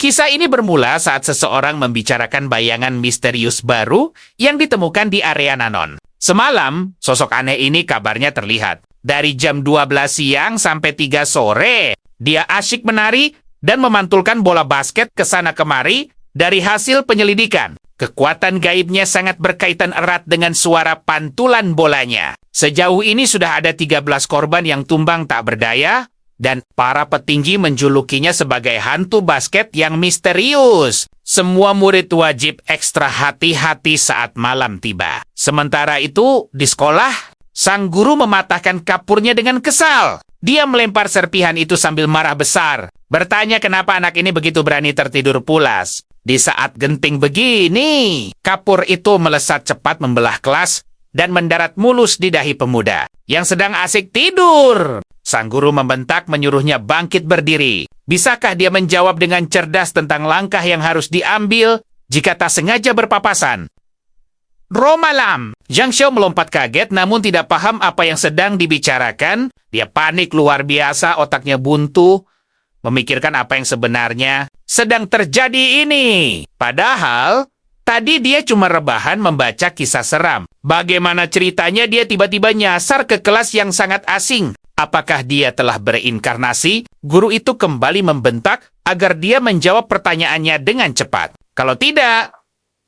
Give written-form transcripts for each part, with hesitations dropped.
Kisah ini bermula saat seseorang membicarakan bayangan misterius baru yang ditemukan di area Nanon. Semalam, sosok aneh ini kabarnya terlihat. Dari jam 12 siang sampai 3 sore, dia asyik menari dan memantulkan bola basket ke sana kemari dari hasil penyelidikan. Kekuatan gaibnya sangat berkaitan erat dengan suara pantulan bolanya. Sejauh ini sudah ada 13 korban yang tumbang tak berdaya, dan para petinggi menjulukinya sebagai hantu basket yang misterius. Semua murid wajib ekstra hati-hati saat malam tiba. Sementara itu, di sekolah, sang guru mematahkan kapurnya dengan kesal. Dia melempar serpihan itu sambil marah besar. Bertanya kenapa anak ini begitu berani tertidur pulas. Di saat genting begini, kapur itu melesat cepat membelah kelas dan mendarat mulus di dahi pemuda yang sedang asik tidur. Sang guru membentak menyuruhnya bangkit berdiri. Bisakah dia menjawab dengan cerdas tentang langkah yang harus diambil jika tak sengaja berpapasan? Roh malam! Zhang Xiao melompat kaget namun tidak paham apa yang sedang dibicarakan. Dia panik luar biasa, otaknya buntu, memikirkan apa yang sebenarnya sedang terjadi ini. Padahal, tadi dia cuma rebahan membaca kisah seram. Bagaimana ceritanya dia tiba-tiba nyasar ke kelas yang sangat asing? Apakah dia telah bereinkarnasi? Guru itu kembali membentak agar dia menjawab pertanyaannya dengan cepat. Kalau tidak,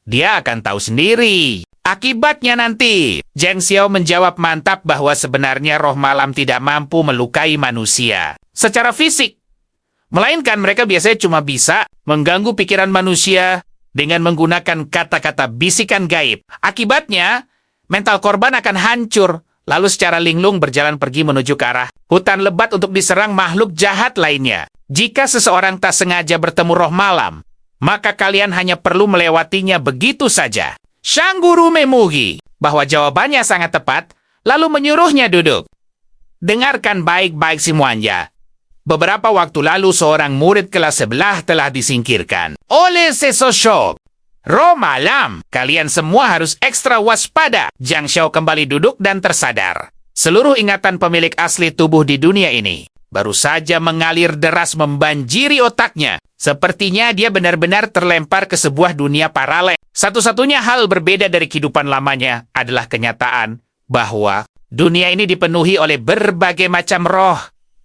dia akan tahu sendiri akibatnya nanti. Zhang Xiao menjawab mantap bahwa sebenarnya roh malam tidak mampu melukai manusia secara fisik. Melainkan mereka biasanya cuma bisa mengganggu pikiran manusia dengan menggunakan kata-kata bisikan gaib. Akibatnya, mental korban akan hancur, lalu secara linglung berjalan pergi menuju ke arah hutan lebat untuk diserang makhluk jahat lainnya. Jika seseorang tak sengaja bertemu roh malam, maka kalian hanya perlu melewatinya begitu saja. Sang guru memuji bahwa jawabannya sangat tepat, lalu menyuruhnya duduk. Dengarkan baik-baik semuanya. Beberapa waktu lalu seorang murid kelas sebelah telah disingkirkan oleh sesosok roh malam. Kalian semua harus ekstra waspada. Zhang Xiao kembali duduk dan tersadar. Seluruh ingatan pemilik asli tubuh di dunia ini baru saja mengalir deras membanjiri otaknya. Sepertinya dia benar-benar terlempar ke sebuah dunia paralel. Satu-satunya hal berbeda dari kehidupan lamanya adalah kenyataan bahwa dunia ini dipenuhi oleh berbagai macam roh,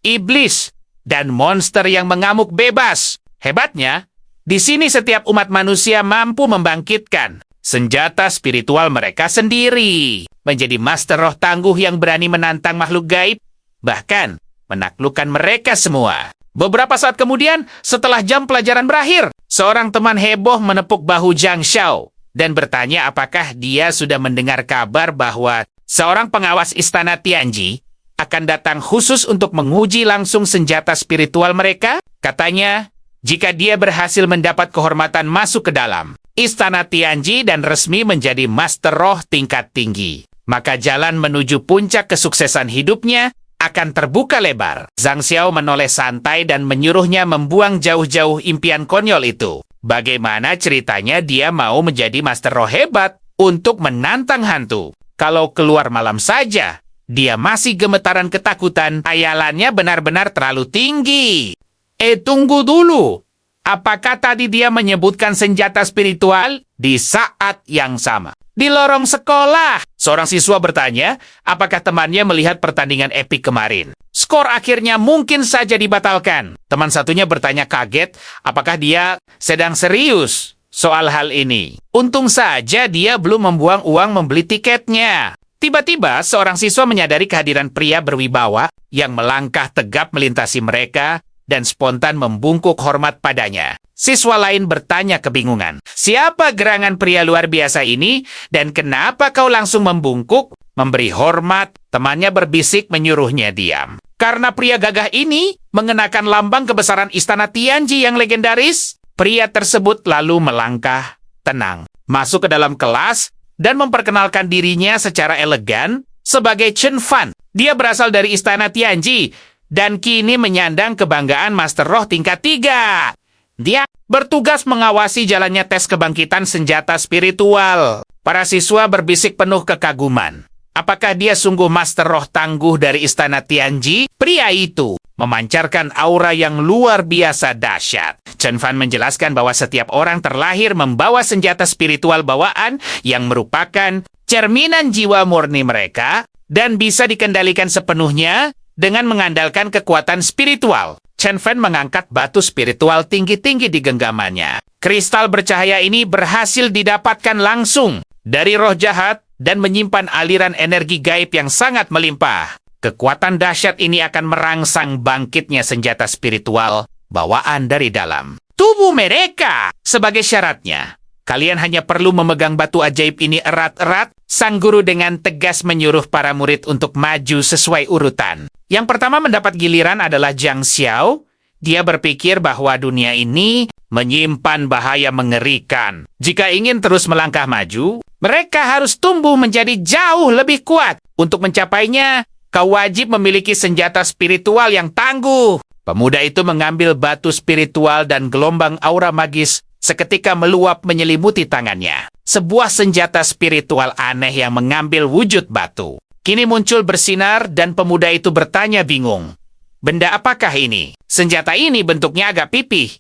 iblis, dan monster yang mengamuk bebas. Hebatnya, di sini setiap umat manusia mampu membangkitkan senjata spiritual mereka sendiri, menjadi master roh tangguh yang berani menantang makhluk gaib, bahkan menaklukkan mereka semua. Beberapa saat kemudian, setelah jam pelajaran berakhir, seorang teman heboh menepuk bahu Zhang Xiao dan bertanya apakah dia sudah mendengar kabar bahwa seorang pengawas istana Tianji akan datang khusus untuk menguji langsung senjata spiritual mereka. Katanya, jika dia berhasil mendapat kehormatan masuk ke dalam istana Tianji dan resmi menjadi master roh tingkat tinggi, maka jalan menuju puncak kesuksesan hidupnya akan terbuka lebar. Zhang Xiao menoleh santai dan menyuruhnya membuang jauh-jauh impian konyol itu. Bagaimana ceritanya dia mau menjadi master roh hebat untuk menantang hantu? Kalau keluar malam saja, dia masih gemetaran ketakutan. Hayalannya benar-benar terlalu tinggi. Tunggu dulu. Apakah tadi dia menyebutkan senjata spiritual di saat yang sama? Di lorong sekolah, seorang siswa bertanya apakah temannya melihat pertandingan epik kemarin. Skor akhirnya mungkin saja dibatalkan. Teman satunya bertanya kaget apakah dia sedang serius soal hal ini. Untung saja dia belum membuang uang membeli tiketnya. Tiba-tiba, seorang siswa menyadari kehadiran pria berwibawa yang melangkah tegap melintasi mereka dan spontan membungkuk hormat padanya. Siswa lain bertanya kebingungan, siapa gerangan pria luar biasa ini dan kenapa kau langsung membungkuk? Memberi hormat, temannya berbisik menyuruhnya diam. Karena pria gagah ini mengenakan lambang kebesaran istana Tianji yang legendaris, pria tersebut lalu melangkah tenang, masuk ke dalam kelas dan memperkenalkan dirinya secara elegan sebagai Chen Fan. Dia berasal dari istana Tianji dan kini menyandang kebanggaan Master Roh tingkat 3. Dia bertugas mengawasi jalannya tes kebangkitan senjata spiritual. Para siswa berbisik penuh kekaguman. Apakah dia sungguh master roh tangguh dari istana Tianji? Pria itu memancarkan aura yang luar biasa dahsyat. Chen Fan menjelaskan bahwa setiap orang terlahir membawa senjata spiritual bawaan yang merupakan cerminan jiwa murni mereka dan bisa dikendalikan sepenuhnya dengan mengandalkan kekuatan spiritual. Chen Fan mengangkat batu spiritual tinggi-tinggi di genggamannya. Kristal bercahaya ini berhasil didapatkan langsung dari roh jahat dan menyimpan aliran energi gaib yang sangat melimpah. Kekuatan dahsyat ini akan merangsang bangkitnya senjata spiritual bawaan dari dalam tubuh mereka. Sebagai syaratnya, kalian hanya perlu memegang batu ajaib ini erat-erat. Sang guru dengan tegas menyuruh para murid untuk maju sesuai urutan. Yang pertama mendapat giliran adalah Zhang Xiao. Dia berpikir bahwa dunia ini menyimpan bahaya mengerikan. Jika ingin terus melangkah maju, mereka harus tumbuh menjadi jauh lebih kuat. Untuk mencapainya, kau wajib memiliki senjata spiritual yang tangguh. Pemuda itu mengambil batu spiritual dan gelombang aura magis seketika meluap menyelimuti tangannya. Sebuah senjata spiritual aneh yang mengambil wujud batu. Kini muncul bersinar dan pemuda itu bertanya bingung. Benda apakah ini? Senjata ini bentuknya agak pipih.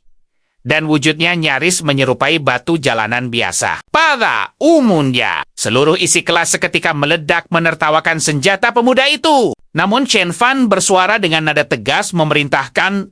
Dan wujudnya nyaris menyerupai batu jalanan biasa. Pada umumnya, seluruh isi kelas seketika meledak menertawakan senjata pemuda itu. Namun Chen Fan bersuara dengan nada tegas memerintahkan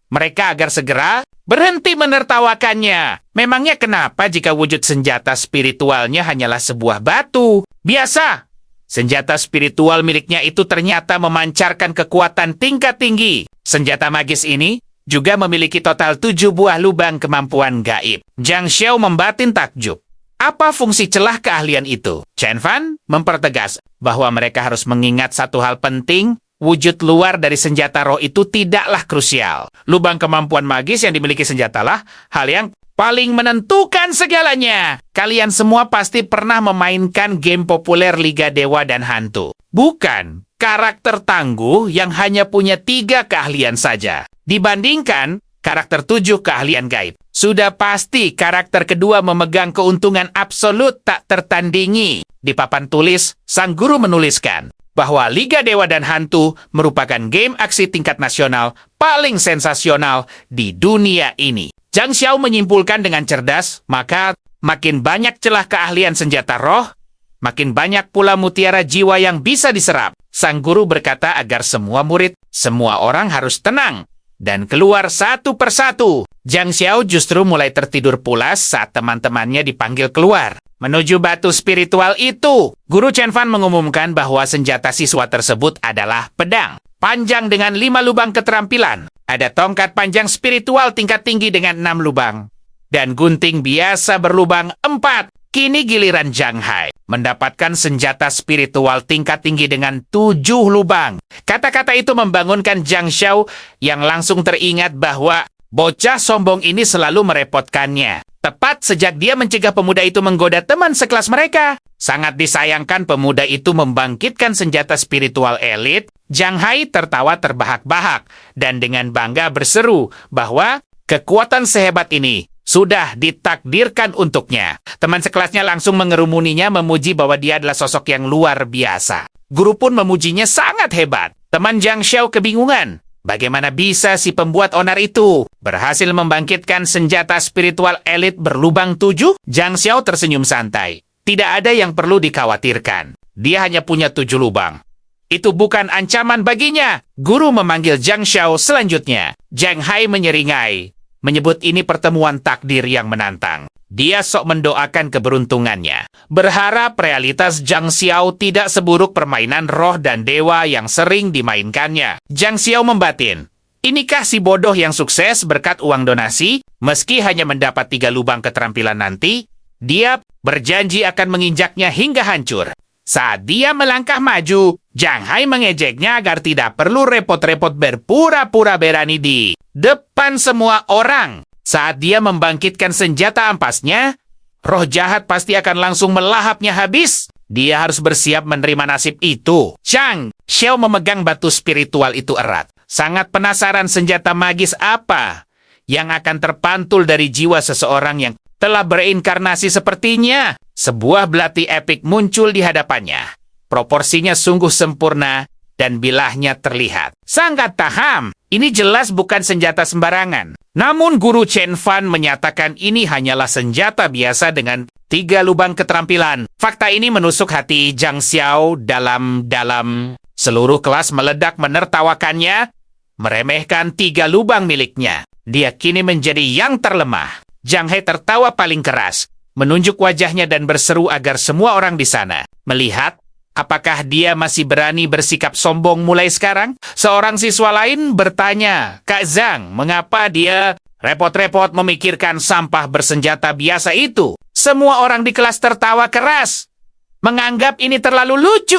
mereka agar segera berhenti menertawakannya. Memangnya kenapa jika wujud senjata spiritualnya hanyalah sebuah batu? Biasa. Senjata spiritual miliknya itu ternyata memancarkan kekuatan tingkat tinggi. Senjata magis ini juga memiliki total 7 buah lubang kemampuan gaib. Zhang Xiao membatin takjub. Apa fungsi celah keahlian itu? Chen Fan mempertegas bahwa mereka harus mengingat satu hal penting. Wujud luar dari senjata roh itu tidaklah krusial. Lubang kemampuan magis yang dimiliki senjatalah hal yang paling menentukan segalanya. Kalian semua pasti pernah memainkan game populer Liga Dewa dan Hantu. Bukan karakter tangguh yang hanya punya 3 keahlian saja. Dibandingkan karakter 7 keahlian gaib. Sudah pasti karakter kedua memegang keuntungan absolut tak tertandingi. Di papan tulis, sang guru menuliskan bahwa Liga Dewa dan Hantu merupakan game aksi tingkat nasional paling sensasional di dunia ini. Zhang Xiao menyimpulkan dengan cerdas, maka makin banyak celah keahlian senjata roh, makin banyak pula mutiara jiwa yang bisa diserap. Sang guru berkata agar semua murid, semua orang harus tenang dan keluar satu persatu. Zhang Xiao justru mulai tertidur pulas saat teman-temannya dipanggil keluar. Menuju batu spiritual itu, Guru Chen Fan mengumumkan bahwa senjata siswa tersebut adalah pedang. Panjang dengan 5 lubang keterampilan. Ada tongkat panjang spiritual tingkat tinggi dengan 6 lubang. Dan gunting biasa berlubang 4. Kini giliran Zhang Hai mendapatkan senjata spiritual tingkat tinggi dengan 7 lubang. Kata-kata itu membangunkan Zhang Xiao yang langsung teringat bahwa bocah sombong ini selalu merepotkannya. Tepat sejak dia mencegah pemuda itu menggoda teman sekelas mereka. Sangat disayangkan pemuda itu membangkitkan senjata spiritual elit. Zhang Hai tertawa terbahak-bahak dan dengan bangga berseru bahwa kekuatan sehebat ini sudah ditakdirkan untuknya. Teman sekelasnya langsung mengerumuninya memuji bahwa dia adalah sosok yang luar biasa. Guru pun memujinya sangat hebat. Teman Zhang Xiao kebingungan. Bagaimana bisa si pembuat onar itu berhasil membangkitkan senjata spiritual elit berlubang 7? Zhang Xiao tersenyum santai. Tidak ada yang perlu dikhawatirkan. Dia hanya punya 7 lubang. Itu bukan ancaman baginya. Guru memanggil Zhang Xiao selanjutnya. Zhang Hai menyeringai, menyebut ini pertemuan takdir yang menantang. Dia sok mendoakan keberuntungannya. Berharap realitas Zhang Xiao tidak seburuk permainan roh dan dewa yang sering dimainkannya. Zhang Xiao membatin, inikah si bodoh yang sukses berkat uang donasi? Meski hanya mendapat 3 lubang keterampilan nanti, dia berjanji akan menginjaknya hingga hancur. Saat dia melangkah maju, Zhang Hai mengejeknya agar tidak perlu repot-repot berpura-pura berani di depan semua orang. Saat dia membangkitkan senjata ampasnya, roh jahat pasti akan langsung melahapnya habis. Dia harus bersiap menerima nasib itu. Zhang Xiao memegang batu spiritual itu erat. Sangat penasaran senjata magis apa yang akan terpantul dari jiwa seseorang yang telah berinkarnasi sepertinya. Sebuah belati epik muncul di hadapannya. Proporsinya sungguh sempurna dan bilahnya terlihat. Sangat paham, ini jelas bukan senjata sembarangan. Namun Guru Chen Fan menyatakan ini hanyalah senjata biasa dengan 3 lubang keterampilan. Fakta ini menusuk hati Zhang Xiao dalam-dalam. Seluruh kelas meledak menertawakannya, meremehkan 3 lubang miliknya. Dia kini menjadi yang terlemah. Zhang He tertawa paling keras, menunjuk wajahnya dan berseru agar semua orang di sana melihat. Apakah dia masih berani bersikap sombong mulai sekarang? Seorang siswa lain bertanya, Kak Zhang, mengapa dia repot-repot memikirkan sampah bersenjata biasa itu? Semua orang di kelas tertawa keras, menganggap ini terlalu lucu.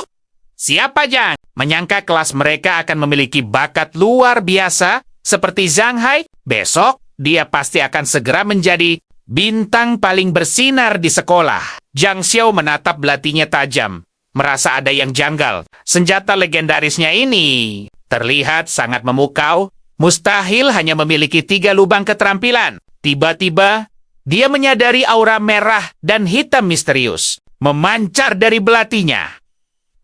Siapa Zhang? Menyangka kelas mereka akan memiliki bakat luar biasa seperti Zhang Hai? Besok, dia pasti akan segera menjadi bintang paling bersinar di sekolah. Zhang Xiao menatap belatinya tajam. Merasa ada yang janggal. Senjata legendarisnya ini terlihat sangat memukau. Mustahil hanya memiliki 3 lubang keterampilan. Tiba-tiba, dia menyadari aura merah dan hitam misterius memancar dari belatinya.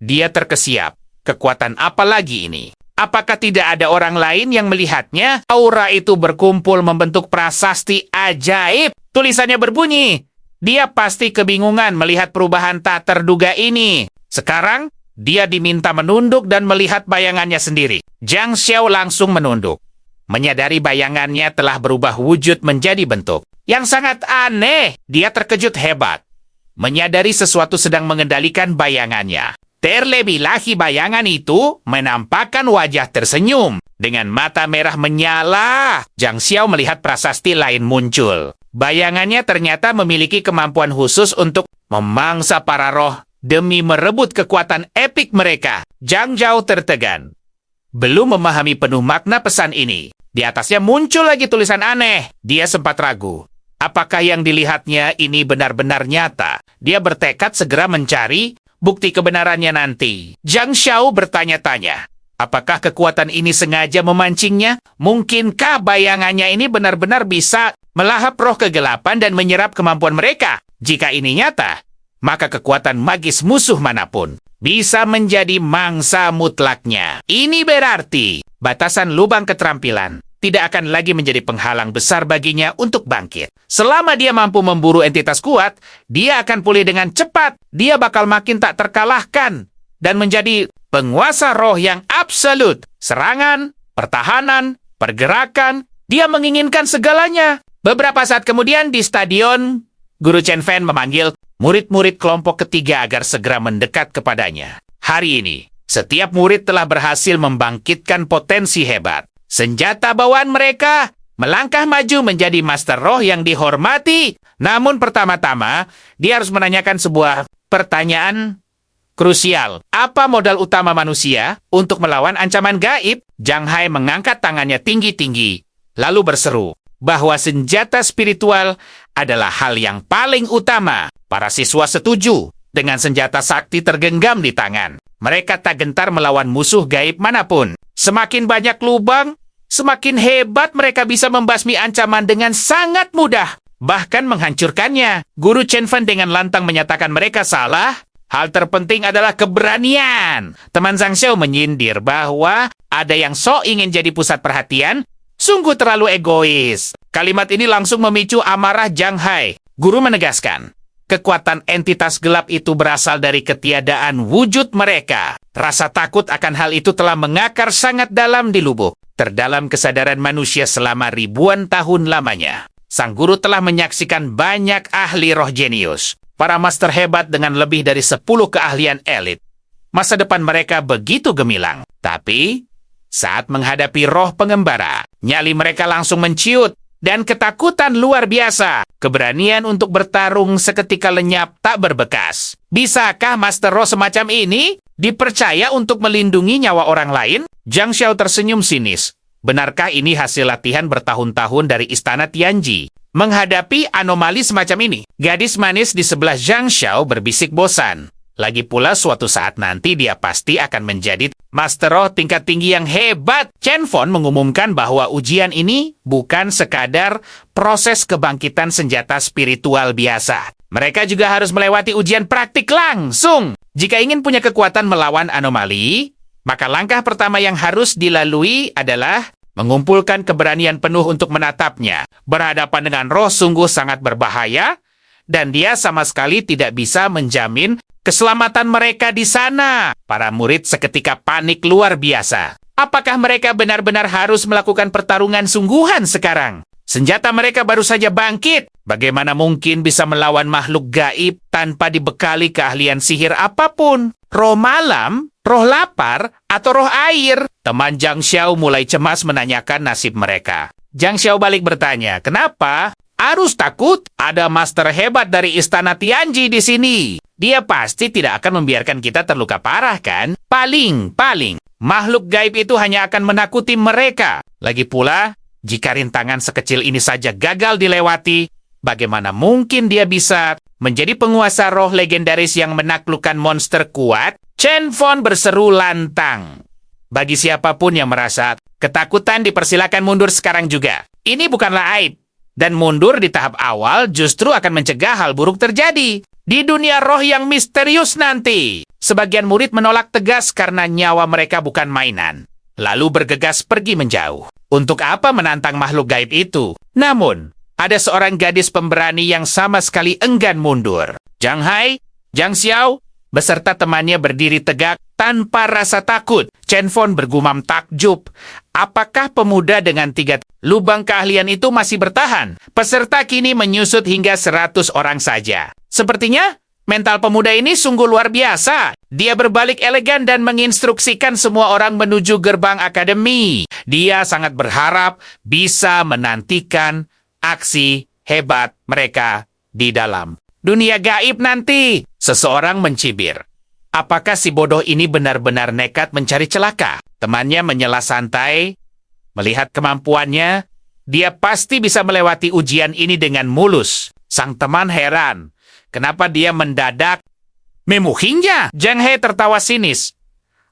Dia terkesiap. Kekuatan apa lagi ini? Apakah tidak ada orang lain yang melihatnya? Aura itu berkumpul membentuk prasasti ajaib. Tulisannya berbunyi, dia pasti kebingungan melihat perubahan tak terduga ini. Sekarang, dia diminta menunduk dan melihat bayangannya sendiri. Zhang Xiao langsung menunduk. Menyadari bayangannya telah berubah wujud menjadi bentuk yang sangat aneh, dia terkejut hebat. Menyadari sesuatu sedang mengendalikan bayangannya. Terlebih lagi bayangan itu menampakkan wajah tersenyum. Dengan mata merah menyala, Zhang Xiao melihat prasasti lain muncul. Bayangannya ternyata memiliki kemampuan khusus untuk memangsa para roh demi merebut kekuatan epik mereka. Zhang Zhao tertegan. Belum memahami penuh makna pesan ini. Di atasnya muncul lagi tulisan aneh. Dia sempat ragu. Apakah yang dilihatnya ini benar-benar nyata? Dia bertekad segera mencari bukti kebenarannya nanti. Zhang Xiao bertanya-tanya. Apakah kekuatan ini sengaja memancingnya? Mungkinkah bayangannya ini benar-benar bisa melahap roh kegelapan dan menyerap kemampuan mereka? Jika ini nyata, maka kekuatan magis musuh manapun bisa menjadi mangsa mutlaknya. Ini berarti batasan lubang keterampilan tidak akan lagi menjadi penghalang besar baginya untuk bangkit. Selama dia mampu memburu entitas kuat, dia akan pulih dengan cepat. Dia bakal makin tak terkalahkan dan menjadi penguasa roh yang absolut. Serangan, pertahanan, pergerakan, dia menginginkan segalanya. Beberapa saat kemudian di stadion, Guru Chen Fan memanggil murid-murid kelompok ketiga agar segera mendekat kepadanya. Hari ini, setiap murid telah berhasil membangkitkan potensi hebat. Senjata bawaan mereka melangkah maju menjadi master roh yang dihormati. Namun pertama-tama, dia harus menanyakan sebuah pertanyaan krusial. Apa modal utama manusia untuk melawan ancaman gaib? Zhang Hai mengangkat tangannya tinggi-tinggi, lalu berseru bahwa senjata spiritual adalah hal yang paling utama. Para siswa setuju. Dengan senjata sakti tergenggam di tangan, mereka tak gentar melawan musuh gaib manapun. Semakin banyak lubang, semakin hebat mereka bisa membasmi ancaman dengan sangat mudah, bahkan menghancurkannya. Guru Chen Fan dengan lantang menyatakan mereka salah. Hal terpenting adalah keberanian. Teman Zhang Xiao menyindir bahwa ada yang sok ingin jadi pusat perhatian. Sungguh terlalu egois. Kalimat ini langsung memicu amarah Zhang Hai. Guru menegaskan, kekuatan entitas gelap itu berasal dari ketiadaan wujud mereka. Rasa takut akan hal itu telah mengakar sangat dalam di lubuk terdalam kesadaran manusia selama ribuan tahun lamanya. Sang guru telah menyaksikan banyak ahli roh jenius, para master hebat dengan lebih dari 10 keahlian elit. Masa depan mereka begitu gemilang. Tapi, saat menghadapi roh pengembara, nyali mereka langsung menciut. Dan ketakutan luar biasa. Keberanian untuk bertarung seketika lenyap tak berbekas. Bisakah Master Roh semacam ini dipercaya untuk melindungi nyawa orang lain? Zhang Xiao tersenyum sinis. Benarkah ini hasil latihan bertahun-tahun dari Istana Tianji? Menghadapi anomali semacam ini, gadis manis di sebelah Zhang Xiao berbisik bosan. Lagi pula suatu saat nanti dia pasti akan menjadi Master Roh tingkat tinggi yang hebat. Chen Fon mengumumkan bahwa ujian ini bukan sekadar proses kebangkitan senjata spiritual biasa. Mereka juga harus melewati ujian praktik langsung. Jika ingin punya kekuatan melawan anomali, maka langkah pertama yang harus dilalui adalah mengumpulkan keberanian penuh untuk menatapnya. Berhadapan dengan roh sungguh sangat berbahaya, dan dia sama sekali tidak bisa menjamin keselamatan mereka di sana. Para murid seketika panik luar biasa. Apakah mereka benar-benar harus melakukan pertarungan sungguhan sekarang? Senjata mereka baru saja bangkit. Bagaimana mungkin bisa melawan makhluk gaib tanpa dibekali keahlian sihir apapun? Roh malam, roh lapar, atau roh air? Teman Zhang Xiao mulai cemas menanyakan nasib mereka. Zhang Xiao balik bertanya, kenapa? Harus takut? Ada master hebat dari Istana Tianji di sini. Dia pasti tidak akan membiarkan kita terluka parah, kan? Paling. Makhluk gaib itu hanya akan menakuti mereka. Lagi pula, jika rintangan sekecil ini saja gagal dilewati, bagaimana mungkin dia bisa menjadi penguasa roh legendaris yang menaklukkan monster kuat? Chen Fon berseru lantang. Bagi siapapun yang merasa ketakutan, dipersilakan mundur sekarang juga. Ini bukanlah aib. Dan mundur di tahap awal justru akan mencegah hal buruk terjadi. Di dunia roh yang misterius nanti, sebagian murid menolak tegas karena nyawa mereka bukan mainan. Lalu bergegas pergi menjauh. Untuk apa menantang makhluk gaib itu? Namun, ada seorang gadis pemberani yang sama sekali enggan mundur. Zhang Hai, Zhang Xiao, beserta temannya berdiri tegak tanpa rasa takut. Chen Fon bergumam takjub. Apakah pemuda dengan 3 lubang keahlian itu masih bertahan? Peserta kini menyusut hingga 100 orang saja. Sepertinya mental pemuda ini sungguh luar biasa. Dia berbalik elegan dan menginstruksikan semua orang menuju gerbang akademi. Dia sangat berharap bisa menantikan aksi hebat mereka di dalam dunia gaib nanti. Seseorang mencibir. Apakah si bodoh ini benar-benar nekat mencari celaka? Temannya menyela santai. Melihat kemampuannya, dia pasti bisa melewati ujian ini dengan mulus. Sang teman heran. Kenapa dia mendadak memuhinya? Zhang He tertawa sinis.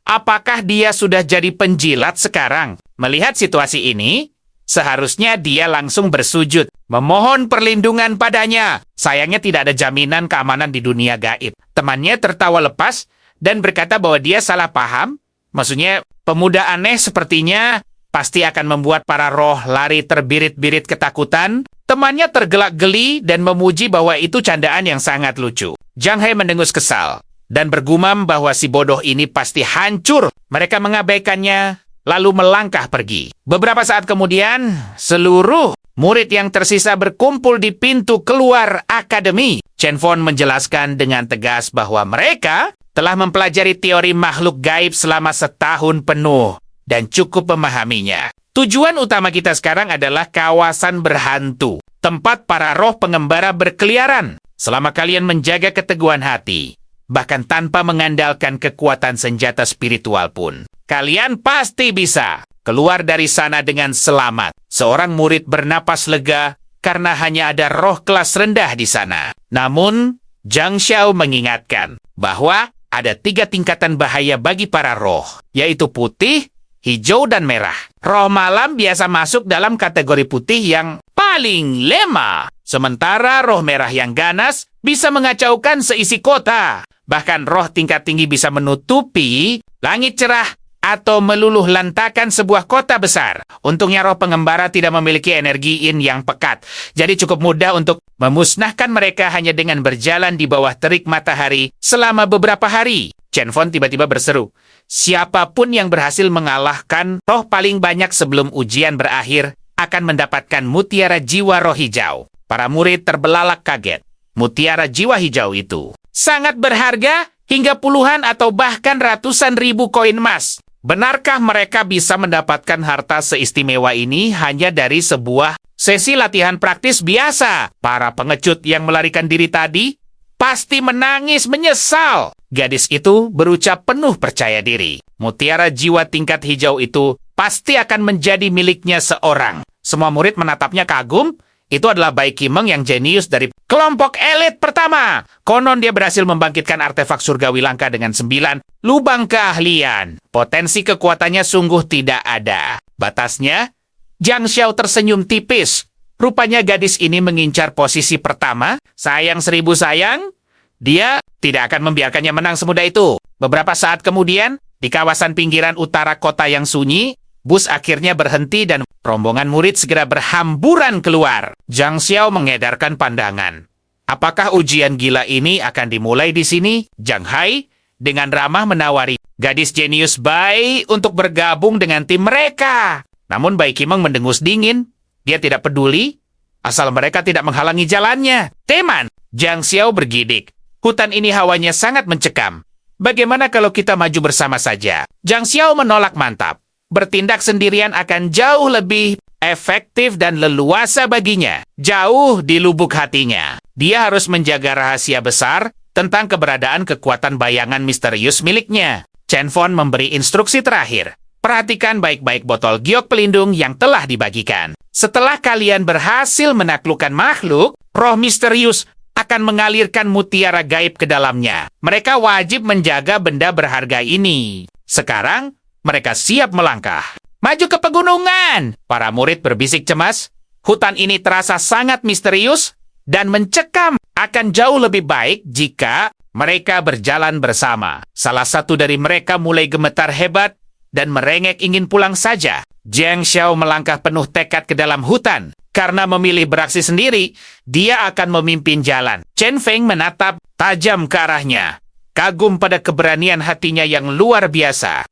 Apakah dia sudah jadi penjilat sekarang? Melihat situasi ini, seharusnya dia langsung bersujud, memohon perlindungan padanya. Sayangnya tidak ada jaminan keamanan di dunia gaib. Temannya tertawa lepas dan berkata bahwa dia salah paham. Maksudnya, pemuda aneh sepertinya pasti akan membuat para roh lari terbirit-birit ketakutan. Temannya tergelak geli dan memuji bahwa itu candaan yang sangat lucu. Zhang He mendengus kesal dan bergumam bahwa si bodoh ini pasti hancur. Mereka mengabaikannya, lalu melangkah pergi. Beberapa saat kemudian, seluruh murid yang tersisa berkumpul di pintu keluar akademi. Chen Fon menjelaskan dengan tegas bahwa mereka telah mempelajari teori makhluk gaib selama setahun penuh dan cukup memahaminya. Tujuan utama kita sekarang adalah kawasan berhantu, tempat para roh pengembara berkeliaran. Selama kalian menjaga keteguhan hati, bahkan tanpa mengandalkan kekuatan senjata spiritual pun, kalian pasti bisa keluar dari sana dengan selamat. Seorang murid bernapas lega karena hanya ada roh kelas rendah di sana. Namun, Zhang Xiao mengingatkan bahwa ada 3 tingkatan bahaya bagi para roh, yaitu putih, hijau, dan merah. Roh malam biasa masuk dalam kategori putih yang paling lemah. Sementara roh merah yang ganas bisa mengacaukan seisi kota. Bahkan roh tingkat tinggi bisa menutupi langit cerah atau meluluh lantakan sebuah kota besar. Untungnya roh pengembara tidak memiliki energi yin yang pekat. Jadi cukup mudah untuk memusnahkan mereka hanya dengan berjalan di bawah terik matahari selama beberapa hari. Chen Fon tiba-tiba berseru. Siapapun yang berhasil mengalahkan roh paling banyak sebelum ujian berakhir akan mendapatkan mutiara jiwa roh hijau. Para murid terbelalak kaget. Mutiara jiwa hijau itu sangat berharga hingga puluhan atau bahkan ratusan ribu koin emas. Benarkah mereka bisa mendapatkan harta seistimewa ini hanya dari sebuah sesi latihan praktis biasa? Para pengecut yang melarikan diri tadi pasti menangis menyesal. Gadis itu berucap penuh percaya diri. Mutiara jiwa tingkat hijau itu pasti akan menjadi miliknya seorang. Semua murid menatapnya kagum. Itu adalah Bai Qimeng yang jenius dari kelompok elit pertama. Konon dia berhasil membangkitkan artefak surgawi langka dengan 9 lubang keahlian. Potensi kekuatannya sungguh tidak ada batasnya. Zhang Xiao tersenyum tipis. Rupanya gadis ini mengincar posisi pertama. Sayang seribu sayang, dia tidak akan membiarkannya menang semudah itu. Beberapa saat kemudian, di kawasan pinggiran utara kota yang sunyi, bus akhirnya berhenti dan rombongan murid segera berhamburan keluar. Zhang Xiao mengedarkan pandangan. Apakah ujian gila ini akan dimulai di sini? Zhang Hai dengan ramah menawari gadis jenius Bai untuk bergabung dengan tim mereka. Namun Bai Qimeng mendengus dingin. Dia tidak peduli, asal mereka tidak menghalangi jalannya. Teman, Zhang Xiao bergidik. Hutan ini hawanya sangat mencekam. Bagaimana kalau kita maju bersama saja? Zhang Xiao menolak mantap. Bertindak sendirian akan jauh lebih efektif dan leluasa baginya. Jauh di lubuk hatinya. Dia harus menjaga rahasia besar tentang keberadaan kekuatan bayangan misterius miliknya. Chen Fon memberi instruksi terakhir. Perhatikan baik-baik botol giok pelindung yang telah dibagikan. Setelah kalian berhasil menaklukkan makhluk, roh misterius akan mengalirkan mutiara gaib ke dalamnya. Mereka wajib menjaga benda berharga ini. Sekarang, mereka siap melangkah. Maju ke pegunungan! Para murid berbisik cemas. Hutan ini terasa sangat misterius dan mencekam. Akan jauh lebih baik jika mereka berjalan bersama. Salah satu dari mereka mulai gemetar hebat dan merengek ingin pulang saja. Zhang Xiao melangkah penuh tekad ke dalam hutan. Karena memilih beraksi sendiri, dia akan memimpin jalan. Chen Feng menatap tajam ke arahnya. Kagum pada keberanian hatinya yang luar biasa.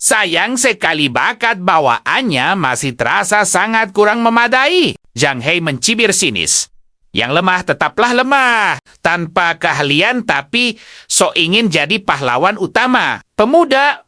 Sayang sekali bakat bawaannya masih terasa sangat kurang memadai. Zhang Hei mencibir sinis. Yang lemah tetaplah lemah. Tanpa keahlian tapi sok ingin jadi pahlawan utama. Pemuda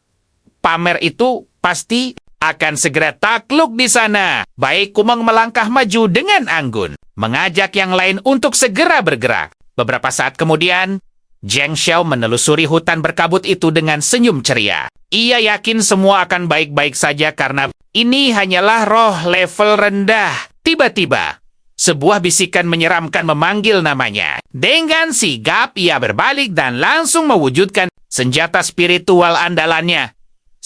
pamer itu pasti akan segera takluk di sana. Bai Qimeng melangkah maju dengan anggun, mengajak yang lain untuk segera bergerak. Beberapa saat kemudian, Zhang Xiao menelusuri hutan berkabut itu dengan senyum ceria. Ia yakin semua akan baik-baik saja karena ini hanyalah roh level rendah. Tiba-tiba, sebuah bisikan menyeramkan memanggil namanya. Dengan sigap, ia berbalik dan langsung mewujudkan senjata spiritual andalannya.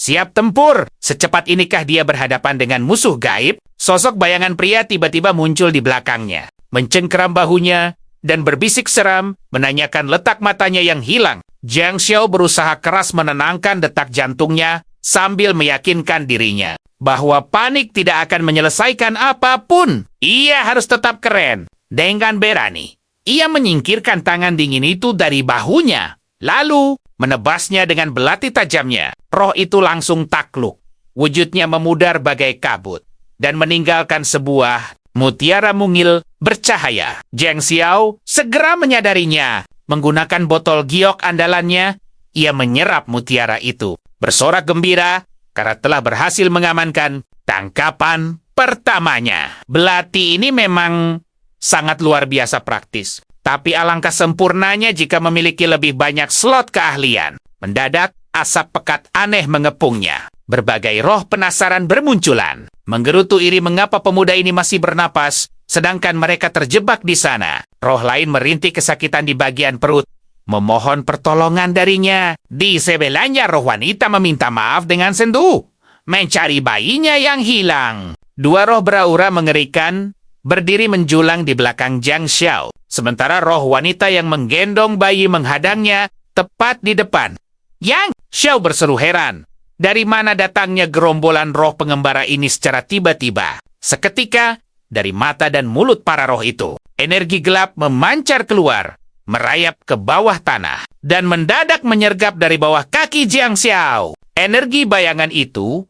Siap tempur. Secepat inikah dia berhadapan dengan musuh gaib? Sosok bayangan pria tiba-tiba muncul di belakangnya. Mencengkeram bahunya dan berbisik seram, menanyakan letak matanya yang hilang. Zhang Xiao berusaha keras menenangkan detak jantungnya sambil meyakinkan dirinya bahwa panik tidak akan menyelesaikan apapun. Ia harus tetap keren. Dengan berani, ia menyingkirkan tangan dingin itu dari bahunya. Lalu, menebasnya dengan belati tajamnya. Roh itu langsung takluk. Wujudnya memudar bagai kabut dan meninggalkan sebuah mutiara mungil bercahaya. Zhang Xiao segera menyadarinya. Menggunakan botol giok andalannya, ia menyerap mutiara itu. Bersorak gembira karena telah berhasil mengamankan tangkapan pertamanya. Belati ini memang sangat luar biasa praktis. Tapi alangkah sempurnanya jika memiliki lebih banyak slot keahlian. Mendadak, asap pekat aneh mengepungnya. Berbagai roh penasaran bermunculan. Menggerutu iri mengapa pemuda ini masih bernapas, sedangkan mereka terjebak di sana. Roh lain merintih kesakitan di bagian perut, memohon pertolongan darinya. Di sebelahnya roh wanita meminta maaf dengan sendu, mencari bayinya yang hilang. Dua roh beraura mengerikan berdiri menjulang di belakang Zhang Xiao. Sementara roh wanita yang menggendong bayi menghadangnya tepat di depan. Yang Xiao berseru heran. Dari mana datangnya gerombolan roh pengembara ini secara tiba-tiba? Seketika, dari mata dan mulut para roh itu, energi gelap memancar keluar, merayap ke bawah tanah, dan mendadak menyergap dari bawah kaki Zhang Xiao. Energi bayangan itu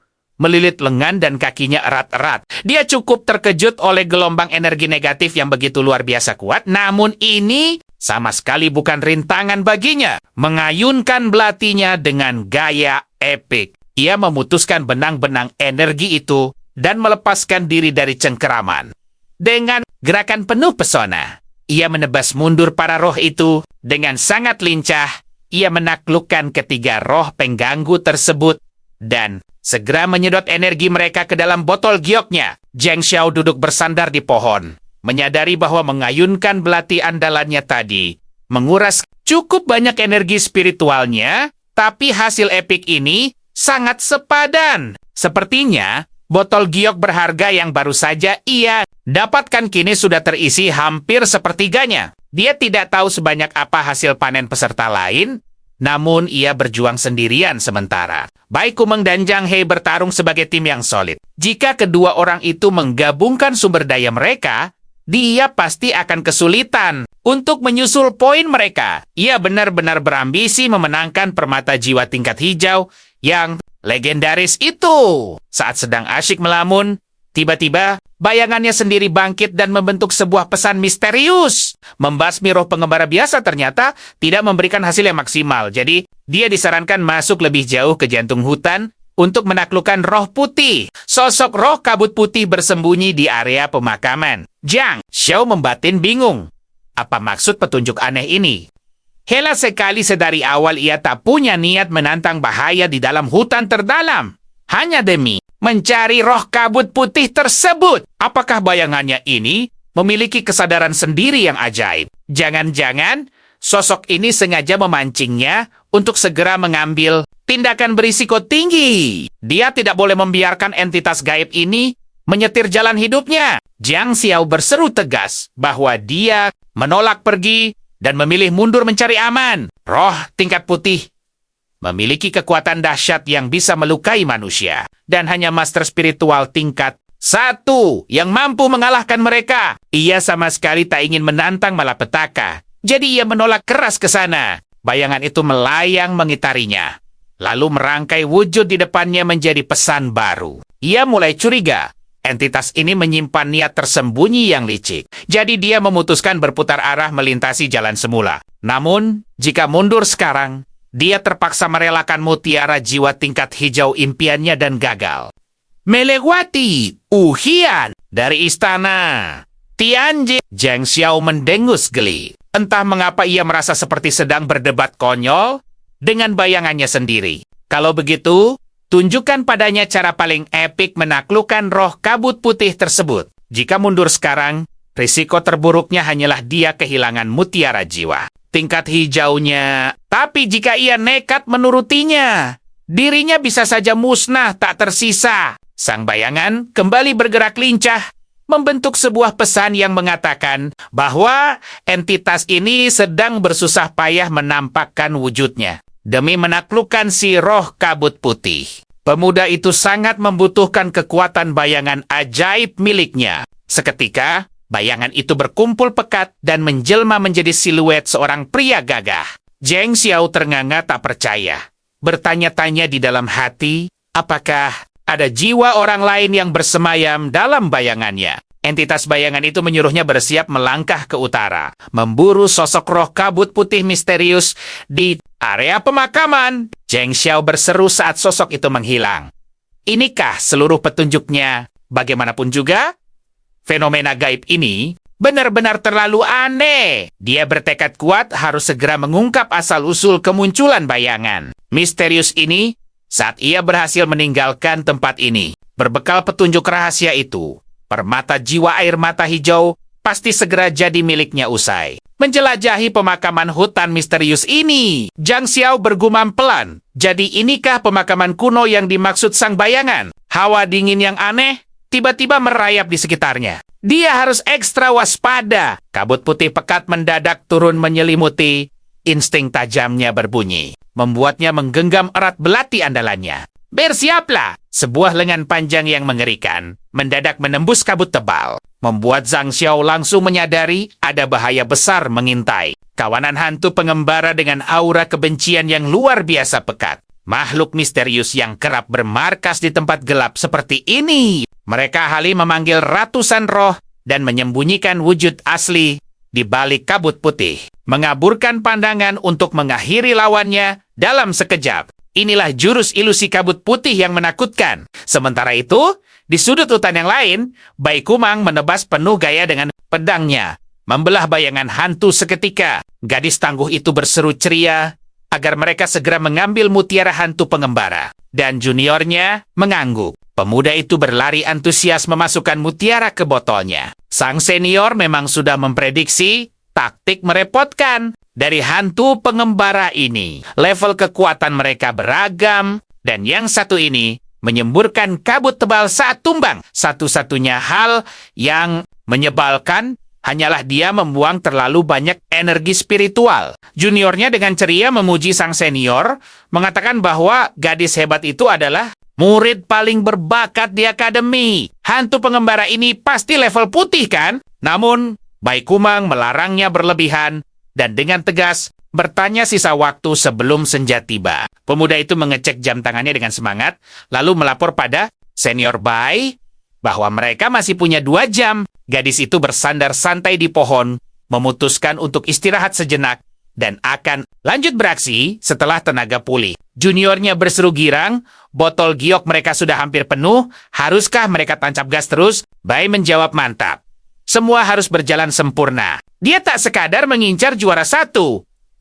melilit lengan dan kakinya erat-erat. Dia cukup terkejut oleh gelombang energi negatif yang begitu luar biasa kuat, namun ini sama sekali bukan rintangan baginya. Mengayunkan belatinya dengan gaya epik. Ia memutuskan benang-benang energi itu dan melepaskan diri dari cengkeraman. Dengan gerakan penuh pesona, ia menebas mundur para roh itu. Dengan sangat lincah, ia menaklukkan ketiga roh pengganggu tersebut dan segera menyedot energi mereka ke dalam botol gioknya. Zhang Xiao duduk bersandar di pohon, menyadari bahwa mengayunkan belati andalannya tadi menguras cukup banyak energi spiritualnya, tapi hasil epik ini sangat sepadan. Sepertinya, botol giok berharga yang baru saja ia Dapatkan kini sudah terisi hampir sepertiganya. Dia tidak tahu sebanyak apa hasil panen peserta lain, namun ia berjuang sendirian sementara. Baik Kumeng dan Zhang He bertarung sebagai tim yang solid. Jika kedua orang itu menggabungkan sumber daya mereka, dia pasti akan kesulitan untuk menyusul poin mereka. Ia benar-benar berambisi memenangkan permata jiwa tingkat hijau yang legendaris itu. Saat sedang asyik melamun, tiba-tiba bayangannya sendiri bangkit dan membentuk sebuah pesan misterius. Membasmi roh pengembara biasa ternyata tidak memberikan hasil yang maksimal. Jadi, dia disarankan masuk lebih jauh ke jantung hutan untuk menaklukkan roh putih. Sosok roh kabut putih bersembunyi di area pemakaman. Zhang Xiao membatin bingung. Apa maksud petunjuk aneh ini? Hela sekali sedari awal ia tak punya niat menantang bahaya di dalam hutan terdalam. Hanya demi mencari roh kabut putih tersebut. Apakah bayangannya ini memiliki kesadaran sendiri yang ajaib? Jangan-jangan sosok ini sengaja memancingnya untuk segera mengambil tindakan berisiko tinggi. Dia tidak boleh membiarkan entitas gaib ini menyetir jalan hidupnya. Zhang Xiao berseru tegas bahwa dia menolak pergi dan memilih mundur mencari aman. Roh tingkat putih memiliki kekuatan dahsyat yang bisa melukai manusia. Dan hanya master spiritual tingkat 1 yang mampu mengalahkan mereka. Ia sama sekali tak ingin menantang malapetaka. Jadi ia menolak keras ke sana. Bayangan itu melayang mengitarinya. Lalu merangkai wujud di depannya menjadi pesan baru. Ia mulai curiga. Entitas ini menyimpan niat tersembunyi yang licik. Jadi dia memutuskan berputar arah melintasi jalan semula. Namun, jika mundur sekarang, dia terpaksa merelakan mutiara jiwa tingkat hijau impiannya dan gagal. Melewati uhian dari istana Tianjin, Zhang Xiao mendengus geli. Entah mengapa ia merasa seperti sedang berdebat konyol dengan bayangannya sendiri. Kalau begitu, tunjukkan padanya cara paling epik menaklukkan roh kabut putih tersebut. Jika mundur sekarang, risiko terburuknya hanyalah dia kehilangan mutiara jiwa tingkat hijaunya. Tapi jika ia nekat menurutinya, dirinya bisa saja musnah tak tersisa. Sang bayangan kembali bergerak lincah, membentuk sebuah pesan yang mengatakan bahwa entitas ini sedang bersusah payah menampakkan wujudnya demi menaklukkan si roh kabut putih. Pemuda itu sangat membutuhkan kekuatan bayangan ajaib miliknya. Seketika, bayangan itu berkumpul pekat dan menjelma menjadi siluet seorang pria gagah. Zhang Xiao ternganga tak percaya. Bertanya-tanya di dalam hati, apakah ada jiwa orang lain yang bersemayam dalam bayangannya? Entitas bayangan itu menyuruhnya bersiap melangkah ke utara, memburu sosok roh kabut putih misterius di area pemakaman. Zhang Xiao berseru saat sosok itu menghilang. Inikah seluruh petunjuknya? Bagaimanapun juga, fenomena gaib ini benar-benar terlalu aneh. Dia bertekad kuat harus segera mengungkap asal-usul kemunculan bayangan misterius ini saat ia berhasil meninggalkan tempat ini. Berbekal petunjuk rahasia itu, permata jiwa air mata hijau pasti segera jadi miliknya usai menjelajahi pemakaman hutan misterius ini. Zhang Xiao bergumam pelan. Jadi inikah pemakaman kuno yang dimaksud sang bayangan? Hawa dingin yang aneh tiba-tiba merayap di sekitarnya. Dia harus ekstra waspada. Kabut putih pekat mendadak turun menyelimuti. Insting tajamnya berbunyi, membuatnya menggenggam erat belati andalannya. Bersiaplah! Sebuah lengan panjang yang mengerikan mendadak menembus kabut tebal, membuat Zhang Xiao langsung menyadari ada bahaya besar mengintai. Kawanan hantu pengembara dengan aura kebencian yang luar biasa pekat. Makhluk misterius yang kerap bermarkas di tempat gelap seperti ini. Mereka ahli memanggil ratusan roh dan menyembunyikan wujud asli di balik kabut putih. Mengaburkan pandangan untuk mengakhiri lawannya dalam sekejap. Inilah jurus ilusi kabut putih yang menakutkan. Sementara itu, di sudut hutan yang lain, Bai Kumang menebas penuh gaya dengan pedangnya, membelah bayangan hantu seketika. Gadis tangguh itu berseru ceria agar mereka segera mengambil mutiara hantu pengembara. Dan juniornya mengangguk. Pemuda itu berlari antusias memasukkan mutiara ke botolnya. Sang senior memang sudah memprediksi taktik merepotkan dari hantu pengembara ini. Level kekuatan mereka beragam, dan yang satu ini menyemburkan kabut tebal saat tumbang. Satu-satunya hal yang menyebalkan hanyalah dia membuang terlalu banyak energi spiritual. Juniornya dengan ceria memuji sang senior, mengatakan bahwa gadis hebat itu adalah murid paling berbakat di akademi. Hantu pengembara ini pasti level putih kan? Namun, Bai Kumang melarangnya berlebihan dan dengan tegas bertanya sisa waktu sebelum senja tiba. Pemuda itu mengecek jam tangannya dengan semangat, lalu melapor pada senior Bai bahwa mereka masih punya 2 jam. Gadis itu bersandar santai di pohon, memutuskan untuk istirahat sejenak, dan akan lanjut beraksi setelah tenaga pulih. Juniornya berseru girang, botol giok mereka sudah hampir penuh, haruskah mereka tancap gas terus? Bai menjawab mantap. Semua harus berjalan sempurna. Dia tak sekadar mengincar juara 1,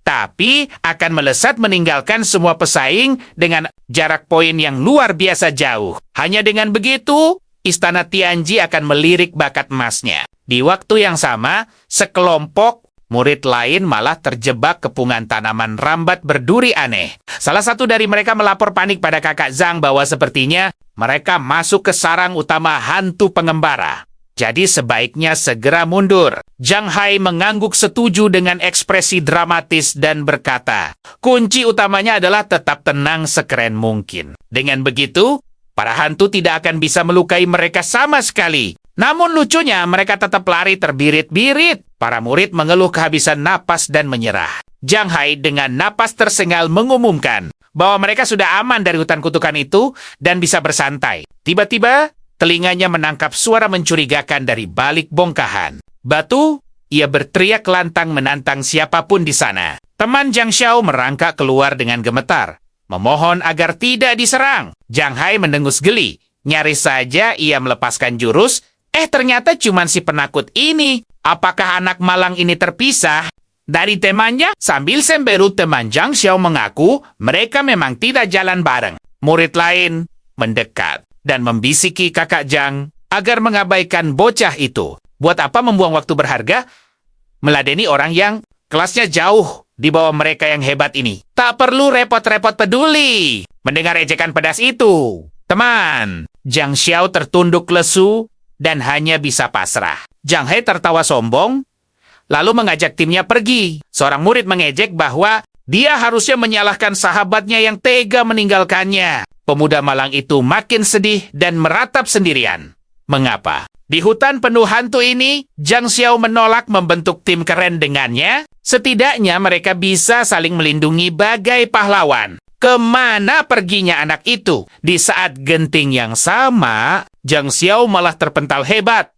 tapi akan melesat meninggalkan semua pesaing dengan jarak poin yang luar biasa jauh. Hanya dengan begitu, Istana Tianji akan melirik bakat emasnya. Di waktu yang sama, sekelompok murid lain malah terjebak kepungan tanaman rambat berduri aneh. Salah satu dari mereka melapor panik pada kakak Zhang bahwa sepertinya mereka masuk ke sarang utama hantu pengembara. Jadi sebaiknya segera mundur. Zhang Hai mengangguk setuju dengan ekspresi dramatis dan berkata, kunci utamanya adalah tetap tenang sekeren mungkin. Dengan begitu, para hantu tidak akan bisa melukai mereka sama sekali. Namun lucunya, mereka tetap lari terbirit-birit. Para murid mengeluh kehabisan napas dan menyerah. Zhang Hai dengan napas tersengal mengumumkan bahwa mereka sudah aman dari hutan kutukan itu dan bisa bersantai. Tiba-tiba, telinganya menangkap suara mencurigakan dari balik bongkahan. Batu, ia berteriak lantang menantang siapapun di sana. Teman Zhang Xiao merangkak keluar dengan gemetar, memohon agar tidak diserang. Zhang Hai mendengus geli. Nyaris saja ia melepaskan jurus, ternyata cuma si penakut ini. Apakah anak malang ini terpisah dari temannya? Sambil semberu, teman Zhang Xiao mengaku mereka memang tidak jalan bareng. Murid lain mendekat dan membisiki kakak Zhang agar mengabaikan bocah itu. Buat apa membuang waktu berharga meladeni orang yang kelasnya jauh di bawah mereka yang hebat ini? Tak perlu repot-repot peduli mendengar ejekan pedas itu. Teman, Zhang Xiao tertunduk lesu dan hanya bisa pasrah. Zhang Hai tertawa sombong, lalu mengajak timnya pergi. Seorang murid mengejek bahwa dia harusnya menyalahkan sahabatnya yang tega meninggalkannya. Pemuda malang itu makin sedih dan meratap sendirian. Mengapa? Di hutan penuh hantu ini, Zhang Xiao menolak membentuk tim keren dengannya. Setidaknya mereka bisa saling melindungi bagai pahlawan. Kemana perginya anak itu? Di saat genting yang sama, Zhang Xiao malah terpental hebat.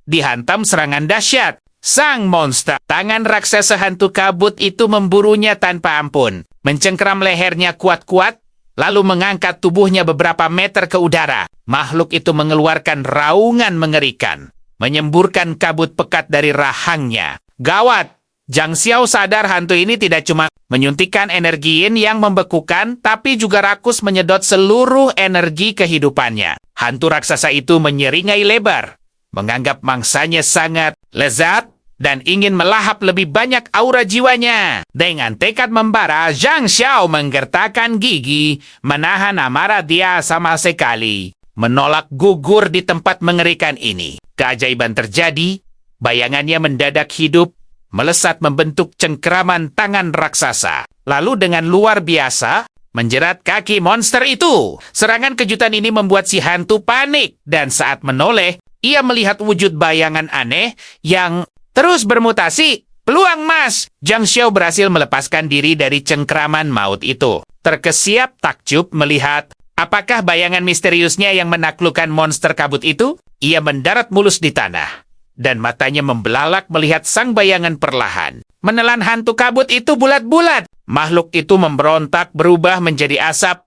Dihantam serangan dahsyat. Sang monster, tangan raksasa hantu kabut itu memburunya tanpa ampun. Mencengkeram lehernya kuat-kuat, lalu mengangkat tubuhnya beberapa meter ke udara. Makhluk itu mengeluarkan raungan mengerikan, menyemburkan kabut pekat dari rahangnya. Gawat! Zhang Xiao sadar hantu ini tidak cuma menyuntikkan energi yin yang membekukan, tapi juga rakus menyedot seluruh energi kehidupannya. Hantu raksasa itu menyeringai lebar, menganggap mangsanya sangat lezat, dan ingin melahap lebih banyak aura jiwanya. Dengan tekad membara, Zhang Xiao menggertakkan gigi, menahan amarah dia sama sekali. Menolak gugur di tempat mengerikan ini. Keajaiban terjadi, bayangannya mendadak hidup, melesat membentuk cengkeraman tangan raksasa. Lalu dengan luar biasa, menjerat kaki monster itu. Serangan kejutan ini membuat si hantu panik, dan saat menoleh, ia melihat wujud bayangan aneh yang terus bermutasi. Peluang emas! Zhang Xiao berhasil melepaskan diri dari cengkeraman maut itu. Terkesiap takjub melihat apakah bayangan misteriusnya yang menaklukkan monster kabut itu. Ia mendarat mulus di tanah, dan matanya membelalak melihat sang bayangan perlahan menelan hantu kabut itu bulat-bulat. Makhluk itu memberontak berubah menjadi asap,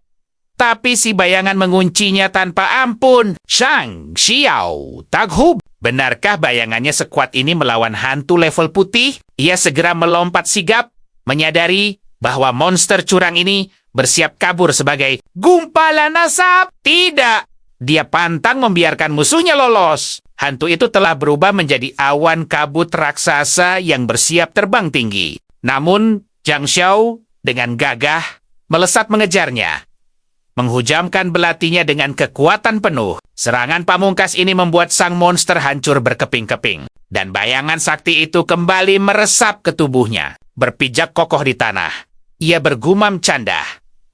tapi si bayangan menguncinya tanpa ampun. Shang Xiao taghub. Benarkah bayangannya sekuat ini melawan hantu level putih? Ia segera melompat sigap, menyadari bahwa monster curang ini bersiap kabur sebagai gumpalan asap. Tidak! Dia pantang membiarkan musuhnya lolos. Hantu itu telah berubah menjadi awan kabut raksasa yang bersiap terbang tinggi. Namun, Zhang Xiao dengan gagah melesat mengejarnya. menghujamkan belatinya dengan kekuatan penuh. Serangan pamungkas ini membuat sang monster hancur berkeping-keping. Dan bayangan sakti itu kembali meresap ke tubuhnya, berpijak kokoh di tanah. Ia bergumam canda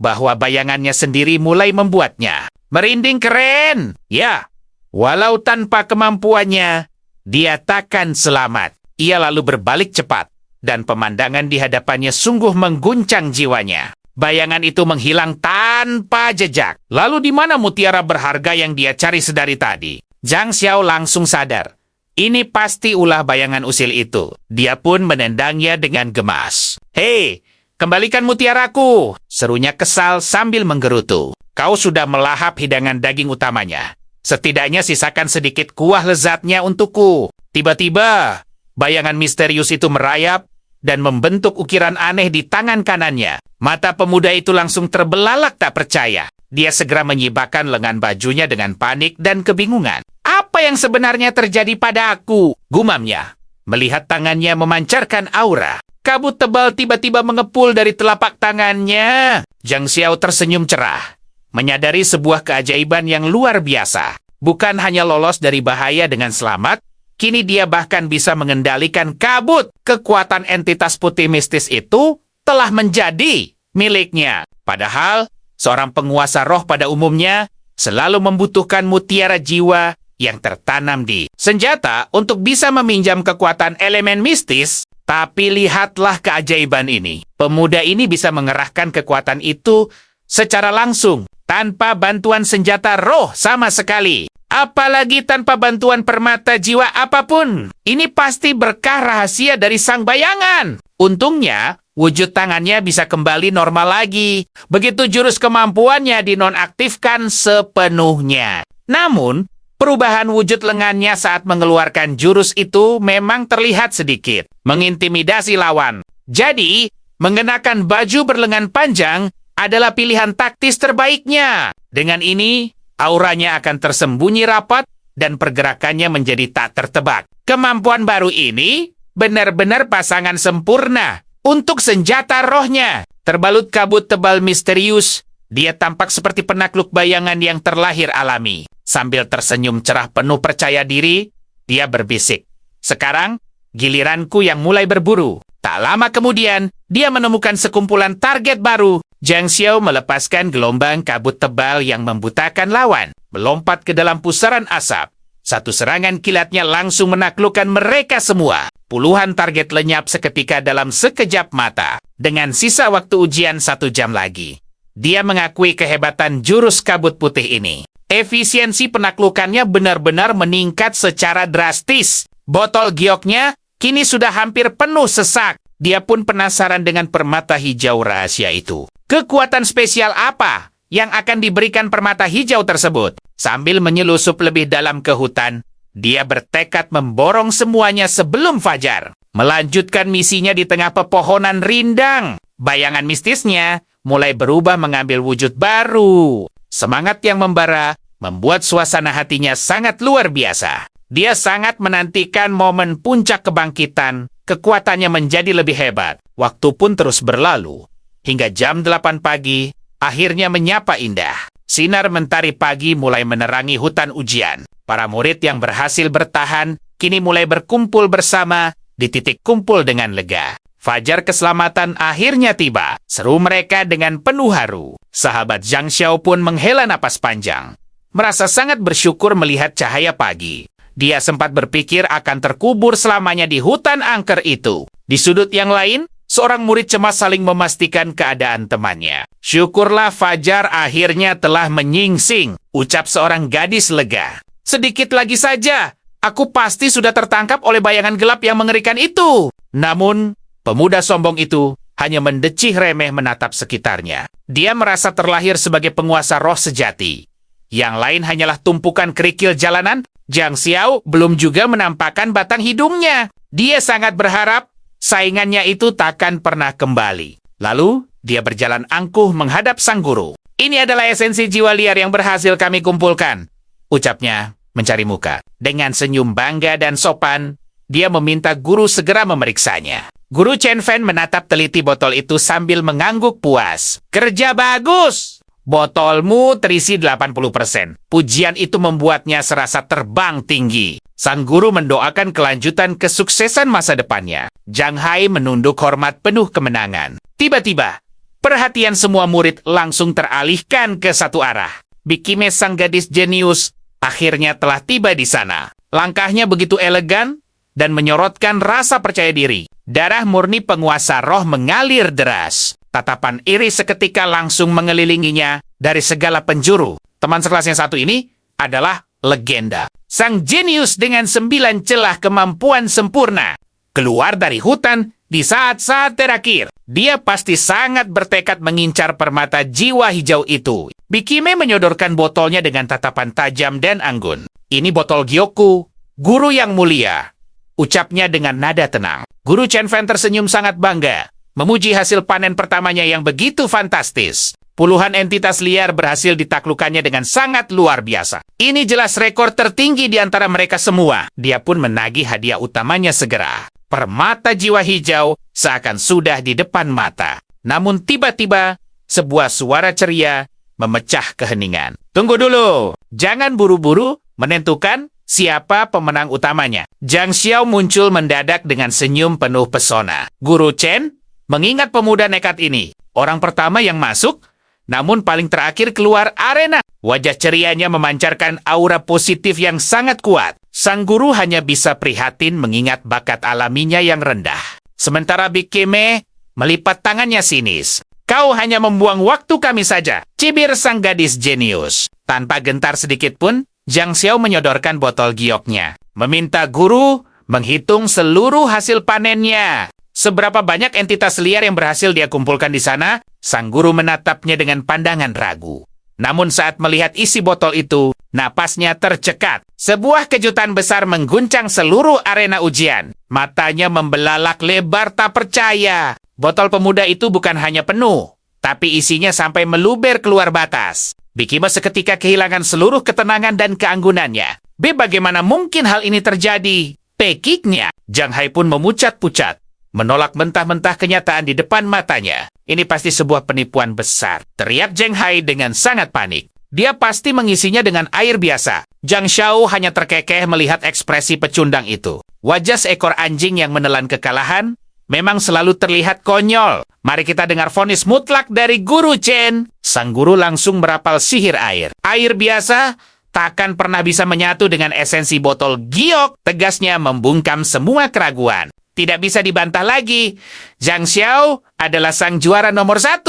bahwa bayangannya sendiri mulai membuatnya merinding keren. Ya, walau tanpa kemampuannya, dia takkan selamat. Ia lalu berbalik cepat, dan pemandangan di hadapannya sungguh mengguncang jiwanya. Bayangan itu menghilang tanpa jejak. Lalu di mana mutiara berharga yang dia cari sedari tadi? Zhang Xiao langsung sadar. Ini pasti ulah bayangan usil itu. Dia pun menendangnya dengan gemas. Hei, kembalikan mutiaraku! Serunya kesal sambil menggerutu. Kau sudah melahap hidangan daging utamanya. Setidaknya sisakan sedikit kuah lezatnya untukku. Tiba-tiba, bayangan misterius itu merayap dan membentuk ukiran aneh di tangan kanannya. Mata pemuda itu langsung terbelalak tak percaya. Dia segera menyibakkan lengan bajunya dengan panik dan kebingungan. Apa yang sebenarnya terjadi pada aku? Gumamnya. Melihat tangannya memancarkan aura. Kabut tebal tiba-tiba mengepul dari telapak tangannya. Zhang Xiao tersenyum cerah. Menyadari sebuah keajaiban yang luar biasa. Bukan hanya lolos dari bahaya dengan selamat, kini dia bahkan bisa mengendalikan kabut. Kekuatan entitas putih mistis itu telah menjadi miliknya. Padahal, seorang penguasa roh pada umumnya selalu membutuhkan mutiara jiwa yang tertanam di senjata untuk bisa meminjam kekuatan elemen mistis. Tapi lihatlah keajaiban ini. Pemuda ini bisa mengerahkan kekuatan itu secara langsung, tanpa bantuan senjata roh sama sekali. Apalagi tanpa bantuan permata jiwa apapun. Ini pasti berkah rahasia dari sang bayangan. Untungnya, wujud tangannya bisa kembali normal lagi. Begitu jurus kemampuannya dinonaktifkan sepenuhnya. Namun, perubahan wujud lengannya saat mengeluarkan jurus itu memang terlihat sedikit mengintimidasi lawan. Jadi, mengenakan baju berlengan panjang adalah pilihan taktis terbaiknya. Dengan ini, auranya akan tersembunyi rapat dan pergerakannya menjadi tak tertebak. Kemampuan baru ini benar-benar pasangan sempurna untuk senjata rohnya. Terbalut kabut tebal misterius, dia tampak seperti penakluk bayangan yang terlahir alami. Sambil tersenyum cerah penuh percaya diri, dia berbisik. Sekarang, giliranku yang mulai berburu. Tak lama kemudian, dia menemukan sekumpulan target baru. Zhang Xiao melepaskan gelombang kabut tebal yang membutakan lawan, melompat ke dalam pusaran asap. Satu serangan kilatnya langsung menaklukkan mereka semua. Puluhan target lenyap seketika dalam sekejap mata. Dengan sisa waktu ujian 1 jam lagi, dia mengakui kehebatan jurus kabut putih ini. Efisiensi penaklukannya benar-benar meningkat secara drastis. Botol gioknya kini sudah hampir penuh sesak. Dia pun penasaran dengan permata hijau rahasia itu. Kekuatan spesial apa yang akan diberikan permata hijau tersebut? Sambil menyelusup lebih dalam ke hutan, dia bertekad memborong semuanya sebelum fajar. Melanjutkan misinya di tengah pepohonan rindang. Bayangan mistisnya mulai berubah mengambil wujud baru. Semangat yang membara membuat suasana hatinya sangat luar biasa. Dia sangat menantikan momen puncak kebangkitan. Kekuatannya menjadi lebih hebat. Waktu pun terus berlalu. Hingga jam 8 pagi, akhirnya menyapa indah. Sinar mentari pagi mulai menerangi hutan ujian. Para murid yang berhasil bertahan, kini mulai berkumpul bersama di titik kumpul dengan lega. Fajar keselamatan akhirnya tiba. Seru mereka dengan penuh haru. Sahabat Zhang Xiao pun menghela napas panjang. Merasa sangat bersyukur melihat cahaya pagi. Dia sempat berpikir akan terkubur selamanya di hutan angker itu. Di sudut yang lain, seorang murid cemas saling memastikan keadaan temannya. Syukurlah Fajar akhirnya telah menyingsing, ucap seorang gadis lega. Sedikit lagi saja, aku pasti sudah tertangkap oleh bayangan gelap yang mengerikan itu. Namun, pemuda sombong itu hanya mendecih remeh menatap sekitarnya. Dia merasa terlahir sebagai penguasa roh sejati. Yang lain hanyalah tumpukan kerikil jalanan. Zhang Xiao belum juga menampakkan batang hidungnya. Dia sangat berharap saingannya itu takkan pernah kembali. Lalu, dia berjalan angkuh menghadap sang guru. Ini adalah esensi jiwa liar yang berhasil kami kumpulkan, ucapnya mencari muka. Dengan senyum bangga dan sopan, dia meminta guru segera memeriksanya. Guru Chen Fan menatap teliti botol itu sambil mengangguk puas. Kerja bagus! Botolmu terisi 80%. Pujian itu membuatnya serasa terbang tinggi. Sang guru mendoakan kelanjutan kesuksesan masa depannya. Zhang Hai menunduk hormat penuh kemenangan. Tiba-tiba, perhatian semua murid langsung teralihkan ke satu arah. Bikime sang gadis jenius akhirnya telah tiba di sana. Langkahnya begitu elegan dan menyorotkan rasa percaya diri. Darah murni penguasa roh mengalir deras. Tatapan iri seketika langsung mengelilinginya dari segala penjuru. Teman sekelas yang satu ini adalah legenda. Sang jenius dengan 9 celah kemampuan sempurna. Keluar dari hutan di saat-saat terakhir. Dia pasti sangat bertekad mengincar permata jiwa hijau itu. Bikime menyodorkan botolnya dengan tatapan tajam dan anggun. Ini botol Gyoku, guru yang mulia. Ucapnya dengan nada tenang. Guru Chen Fan tersenyum sangat bangga. Memuji hasil panen pertamanya yang begitu fantastis. Puluhan entitas liar berhasil ditaklukkannya dengan sangat luar biasa. Ini jelas rekor tertinggi di antara mereka semua. Dia pun menagih hadiah utamanya segera. Permata jiwa hijau seakan sudah di depan mata. Namun tiba-tiba, sebuah suara ceria memecah keheningan. Tunggu dulu, jangan buru-buru menentukan siapa pemenang utamanya. Zhang Xiao muncul mendadak dengan senyum penuh pesona. Guru Chen mengingat pemuda nekat ini, orang pertama yang masuk, namun paling terakhir keluar arena. Wajah cerianya memancarkan aura positif yang sangat kuat. Sang guru hanya bisa prihatin mengingat bakat alaminya yang rendah. Sementara Bikime melipat tangannya sinis. Kau hanya membuang waktu kami saja, cibir sang gadis jenius. Tanpa gentar sedikit pun, Zhang Xiao menyodorkan botol gioknya. Meminta guru menghitung seluruh hasil panennya. Seberapa banyak entitas liar yang berhasil dia kumpulkan di sana, sang guru menatapnya dengan pandangan ragu. Namun saat melihat isi botol itu, napasnya tercekat. Sebuah kejutan besar mengguncang seluruh arena ujian. Matanya membelalak lebar tak percaya. Botol pemuda itu bukan hanya penuh, tapi isinya sampai meluber keluar batas. Bikime seketika kehilangan seluruh ketenangan dan keanggunannya. Bagaimana mungkin hal ini terjadi? Pekiknya, Zhang Hai pun memucat-pucat. Menolak mentah-mentah kenyataan di depan matanya. Ini pasti sebuah penipuan besar. Teriak Zhang Hai dengan sangat panik. Dia pasti mengisinya dengan air biasa. Zhang Xiao hanya terkekeh melihat ekspresi pecundang itu. Wajah seekor anjing yang menelan kekalahan memang selalu terlihat konyol. Mari kita dengar vonis mutlak dari Guru Chen. Sang guru langsung merapal sihir air. Air biasa takkan pernah bisa menyatu dengan esensi botol giok. Tegasnya membungkam semua keraguan. Tidak bisa dibantah lagi. Zhang Xiao adalah sang juara nomor 1.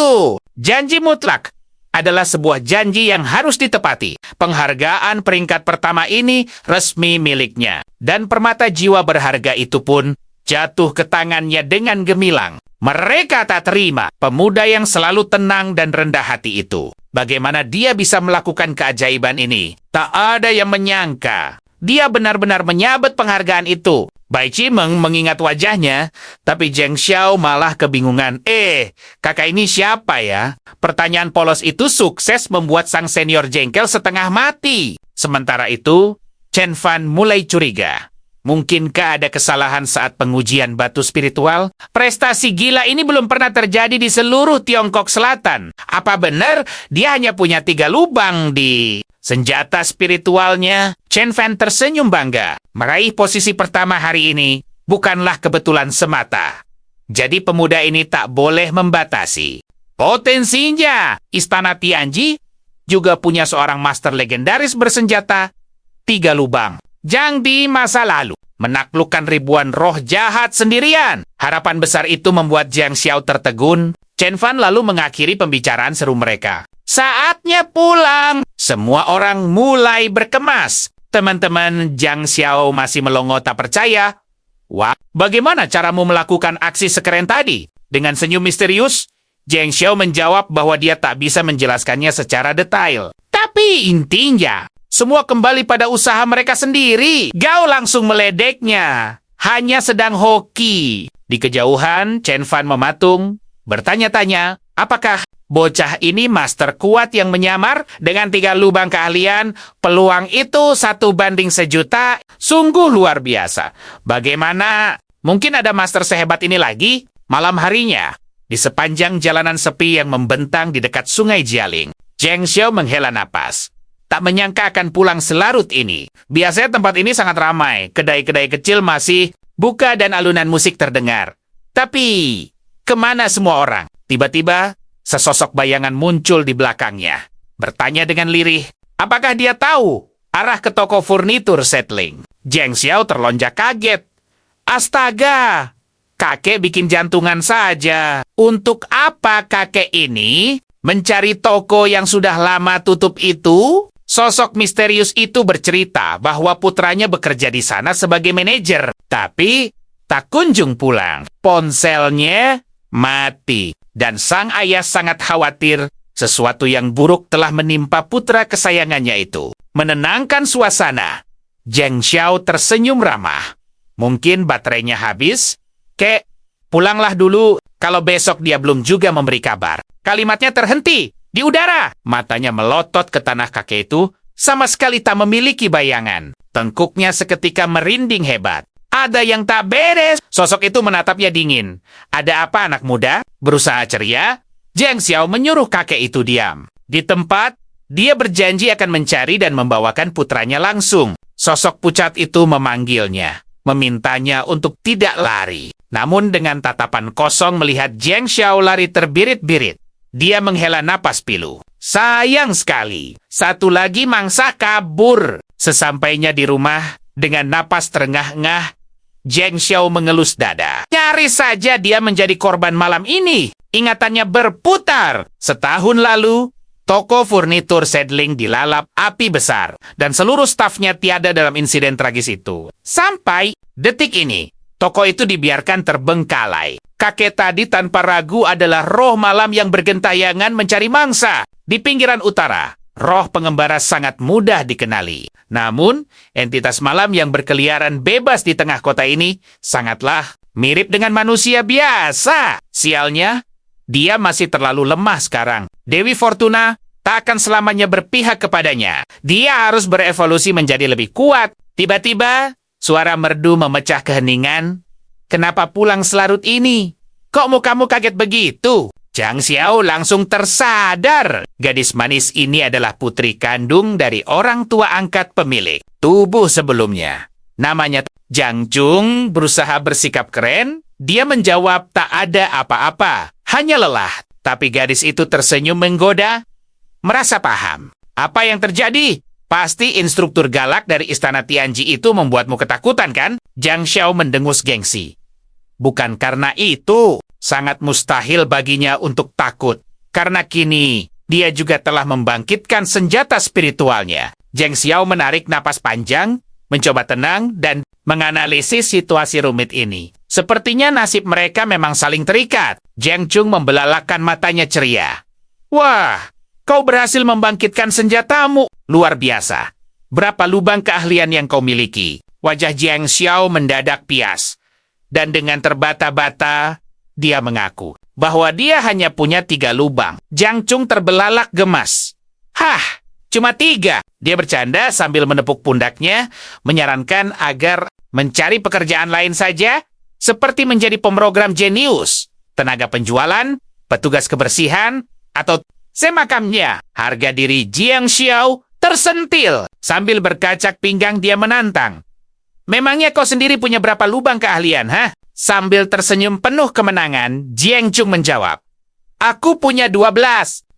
Janji mutlak adalah sebuah janji yang harus ditepati. Penghargaan peringkat pertama ini resmi miliknya. Dan permata jiwa berharga itu pun jatuh ke tangannya dengan gemilang. Mereka tak terima pemuda yang selalu tenang dan rendah hati itu. Bagaimana dia bisa melakukan keajaiban ini? Tak ada yang menyangka. Dia benar-benar menyabet penghargaan itu. Bai Qimeng mengingat wajahnya, tapi Zhang Xiao malah kebingungan. Kakak ini siapa ya? Pertanyaan polos itu sukses membuat sang senior jengkel setengah mati. Sementara itu, Chen Fan mulai curiga. Mungkinkah ada kesalahan saat pengujian batu spiritual? Prestasi gila ini belum pernah terjadi di seluruh Tiongkok Selatan. Apa benar dia hanya punya 3 lubang di senjata spiritualnya? Chen Fan tersenyum bangga. Meraih posisi pertama hari ini bukanlah kebetulan semata. Jadi pemuda ini tak boleh membatasi potensinya. Istana Tianji juga punya seorang master legendaris bersenjata 3 lubang. Zhang di masa lalu menaklukkan ribuan roh jahat sendirian. Harapan besar itu membuat Zhang Xiao tertegun. Chen Fan lalu mengakhiri pembicaraan seru mereka. Saatnya pulang. Semua orang mulai berkemas. Teman-teman Zhang Xiao masih melongo tak percaya. Wah, bagaimana caramu melakukan aksi sekeren tadi? Dengan senyum misterius, Zhang Xiao menjawab bahwa dia tak bisa menjelaskannya secara detail. Tapi intinya, semua kembali pada usaha mereka sendiri. Gao langsung meledeknya. Hanya sedang hoki. Di kejauhan, Chen Fan mematung, bertanya-tanya, apakah bocah ini master kuat yang menyamar dengan 3 lubang keahlian? Peluang itu 1:1.000.000. Sungguh luar biasa. Bagaimana? Mungkin ada master sehebat ini lagi? Malam harinya, di sepanjang jalanan sepi yang membentang di dekat sungai Jialing, Zheng Xiao menghela napas. Tak menyangka akan pulang selarut ini. Biasanya tempat ini sangat ramai. Kedai-kedai kecil masih buka dan alunan musik terdengar. Tapi, kemana semua orang? Tiba-tiba, sesosok bayangan muncul di belakangnya. Bertanya dengan lirih, apakah dia tahu arah ke toko furnitur settling? Zheng Xiao terlonjak kaget. Astaga! Kakek bikin jantungan saja. Untuk apa kakek ini mencari toko yang sudah lama tutup itu? Sosok misterius itu bercerita bahwa putranya bekerja di sana sebagai manajer. Tapi, tak kunjung pulang. Ponselnya mati. Dan sang ayah sangat khawatir sesuatu yang buruk telah menimpa putra kesayangannya itu. Menenangkan suasana, Zheng Xiao tersenyum ramah. Mungkin baterainya habis? Kek, pulanglah dulu kalau besok dia belum juga memberi kabar. Kalimatnya terhenti di udara. Matanya melotot ke tanah kakek itu, sama sekali tak memiliki bayangan. Tengkuknya seketika merinding hebat. Ada yang tak beres. Sosok itu menatapnya dingin. Ada apa anak muda? Berusaha ceria, Zheng Xiao menyuruh kakek itu diam. Di tempat, dia berjanji akan mencari dan membawakan putranya langsung. Sosok pucat itu memanggilnya, memintanya untuk tidak lari. Namun dengan tatapan kosong melihat Zheng Xiao lari terbirit-birit, dia menghela napas pilu. Sayang sekali, satu lagi mangsa kabur. Sesampainya di rumah, dengan napas terengah-engah, Zheng Xiao mengelus dada. Nyaris saja dia menjadi korban malam ini. Ingatannya berputar. Setahun lalu, toko furnitur settling dilalap api besar. Dan seluruh stafnya tiada dalam insiden tragis itu. Sampai detik ini, toko itu dibiarkan terbengkalai. Kakek tadi tanpa ragu adalah roh malam yang bergentayangan mencari mangsa. Di pinggiran utara, roh pengembara sangat mudah dikenali. Namun, entitas malam yang berkeliaran bebas di tengah kota ini sangatlah mirip dengan manusia biasa. Sialnya, dia masih terlalu lemah sekarang. Dewi Fortuna tak akan selamanya berpihak kepadanya. Dia harus berevolusi menjadi lebih kuat. Tiba-tiba, suara merdu memecah keheningan. Kenapa pulang selarut ini? Kok mukamu kaget begitu? Zheng Xiao langsung tersadar. Gadis manis ini adalah putri kandung dari orang tua angkat pemilik tubuh sebelumnya. Namanya Zhang Chung. Berusaha bersikap keren. Dia menjawab tak ada apa-apa. Hanya lelah. Tapi gadis itu tersenyum menggoda. Merasa paham. Apa yang terjadi? Pasti instruktur galak dari istana Tianji itu membuatmu ketakutan, kan? Zhang Xiao mendengus gengsi. Bukan karena itu. Sangat mustahil baginya untuk takut. Karena kini, dia juga telah membangkitkan senjata spiritualnya. Zheng Xiao menarik napas panjang, mencoba tenang, dan menganalisis situasi rumit ini. Sepertinya nasib mereka memang saling terikat. Zheng Chung membelalakan matanya ceria. Wah, kau berhasil membangkitkan senjatamu. Luar biasa. Berapa lubang keahlian yang kau miliki? Wajah Zheng Xiao mendadak pias. Dan dengan terbata-bata, dia mengaku bahwa dia hanya punya 3 lubang. Zhang Chung terbelalak gemas. Hah, cuma 3. Dia bercanda sambil menepuk pundaknya, menyarankan agar mencari pekerjaan lain saja, seperti menjadi pemrogram jenius, tenaga penjualan, petugas kebersihan, atau semakamnya. Harga diri Zheng Xiao tersentil. Sambil berkacak pinggang dia menantang. Memangnya kau sendiri punya berapa lubang keahlian, hah? Sambil tersenyum penuh kemenangan, Zheng Chung menjawab, aku punya 12.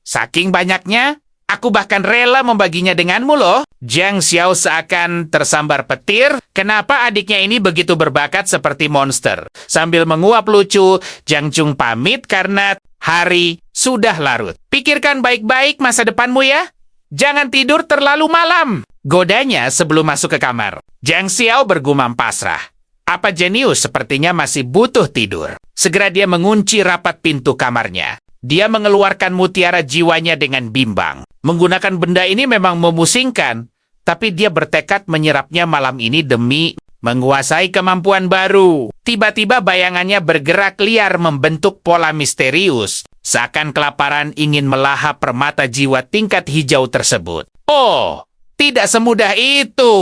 Saking banyaknya, aku bahkan rela membaginya denganmu loh. Zheng Xiao seakan tersambar petir. Kenapa adiknya ini begitu berbakat seperti monster? Sambil menguap lucu, Zheng Chung pamit karena hari sudah larut. Pikirkan baik-baik masa depanmu ya. Jangan tidur terlalu malam. Godanya sebelum masuk ke kamar. Zheng Xiao bergumam pasrah. Apa jenius sepertinya masih butuh tidur. Segera dia mengunci rapat pintu kamarnya. Dia mengeluarkan mutiara jiwanya dengan bimbang. Menggunakan benda ini memang memusingkan, tapi dia bertekad menyerapnya malam ini demi menguasai kemampuan baru. Tiba-tiba bayangannya bergerak liar membentuk pola misterius. Seakan kelaparan ingin melahap permata jiwa tingkat hijau tersebut. Oh, tidak semudah itu.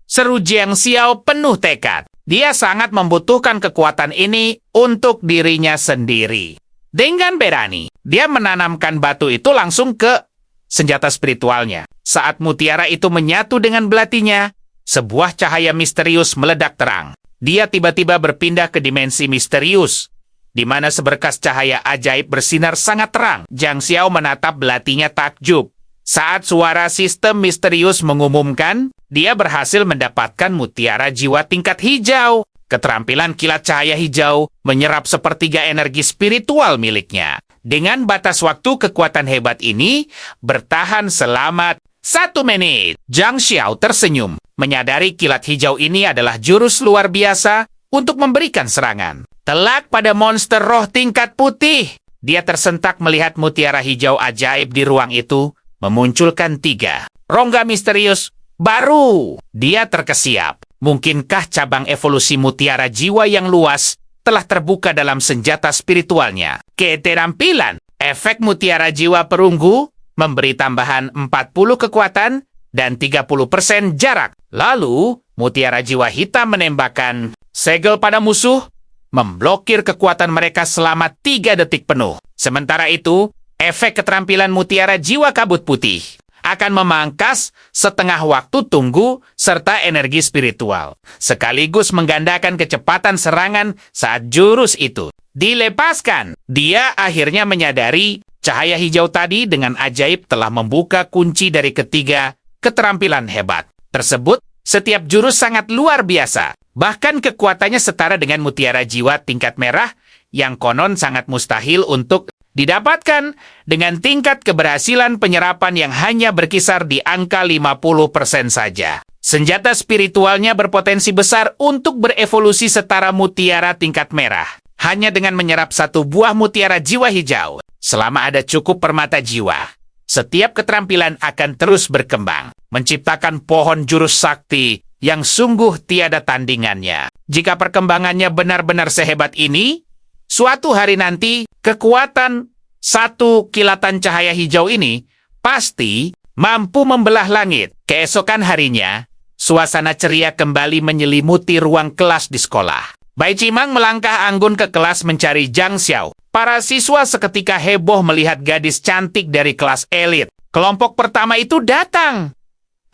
Seru Zheng Xiao penuh tekad. Dia sangat membutuhkan kekuatan ini untuk dirinya sendiri. Dengan berani, dia menanamkan batu itu langsung ke senjata spiritualnya. Saat mutiara itu menyatu dengan belatinya, sebuah cahaya misterius meledak terang. Dia tiba-tiba berpindah ke dimensi misterius, di mana seberkas cahaya ajaib bersinar sangat terang. Zhang Xiao menatap belatinya takjub. Saat suara sistem misterius mengumumkan, dia berhasil mendapatkan mutiara jiwa tingkat hijau. Keterampilan kilat cahaya hijau menyerap sepertiga energi spiritual miliknya. Dengan batas waktu, kekuatan hebat ini bertahan selama 1 menit. Zhang Xiao tersenyum, menyadari kilat hijau ini adalah jurus luar biasa untuk memberikan serangan. Telak pada monster roh tingkat putih. Dia tersentak melihat mutiara hijau ajaib di ruang itu memunculkan 3 rongga misterius baru. Dia terkesiap. Mungkinkah cabang evolusi mutiara jiwa yang luas telah terbuka dalam senjata spiritualnya? Keterampilan efek mutiara jiwa perunggu memberi tambahan 40 kekuatan dan 30% jarak. Lalu, mutiara jiwa hitam menembakkan segel pada musuh, memblokir kekuatan mereka selama 3 detik penuh. Sementara itu, efek keterampilan mutiara jiwa kabut putih akan memangkas setengah waktu tunggu serta energi spiritual, sekaligus menggandakan kecepatan serangan saat jurus itu dilepaskan. Dia akhirnya menyadari cahaya hijau tadi dengan ajaib telah membuka kunci dari ketiga keterampilan hebat tersebut. Setiap jurus sangat luar biasa, bahkan kekuatannya setara dengan mutiara jiwa tingkat merah yang konon sangat mustahil untuk didapatkan dengan tingkat keberhasilan penyerapan yang hanya berkisar di angka 50% saja. Senjata spiritualnya berpotensi besar untuk berevolusi setara mutiara tingkat merah. Hanya dengan menyerap 1 buah mutiara jiwa hijau, selama ada cukup permata jiwa, setiap keterampilan akan terus berkembang, menciptakan pohon jurus sakti yang sungguh tiada tandingannya. Jika perkembangannya benar-benar sehebat ini, suatu hari nanti, kekuatan 1 kilatan cahaya hijau ini pasti mampu membelah langit. Keesokan harinya, suasana ceria kembali menyelimuti ruang kelas di sekolah. Bai Cimang melangkah anggun ke kelas mencari Zhang Xiao. Para siswa seketika heboh melihat gadis cantik dari kelas elit. Kelompok pertama itu datang.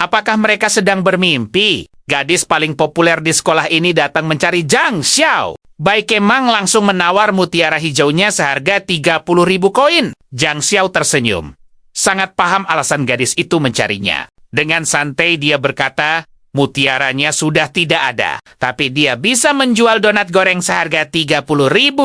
Apakah mereka sedang bermimpi? Gadis paling populer di sekolah ini datang mencari Zhang Xiao. Bai Kemang langsung menawar mutiara hijaunya seharga 30.000 koin. Zhang Xiao tersenyum. Sangat paham alasan gadis itu mencarinya. Dengan santai dia berkata, mutiaranya sudah tidak ada, tapi dia bisa menjual donat goreng seharga 30.000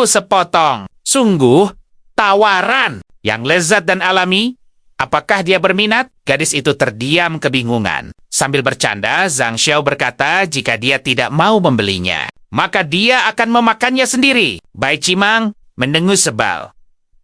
sepotong. Sungguh, tawaran yang lezat dan alami. Apakah dia berminat? Gadis itu terdiam kebingungan. Sambil bercanda, Zhang Xiao berkata jika dia tidak mau membelinya, maka dia akan memakannya sendiri. Bai Cimang mendengus sebal,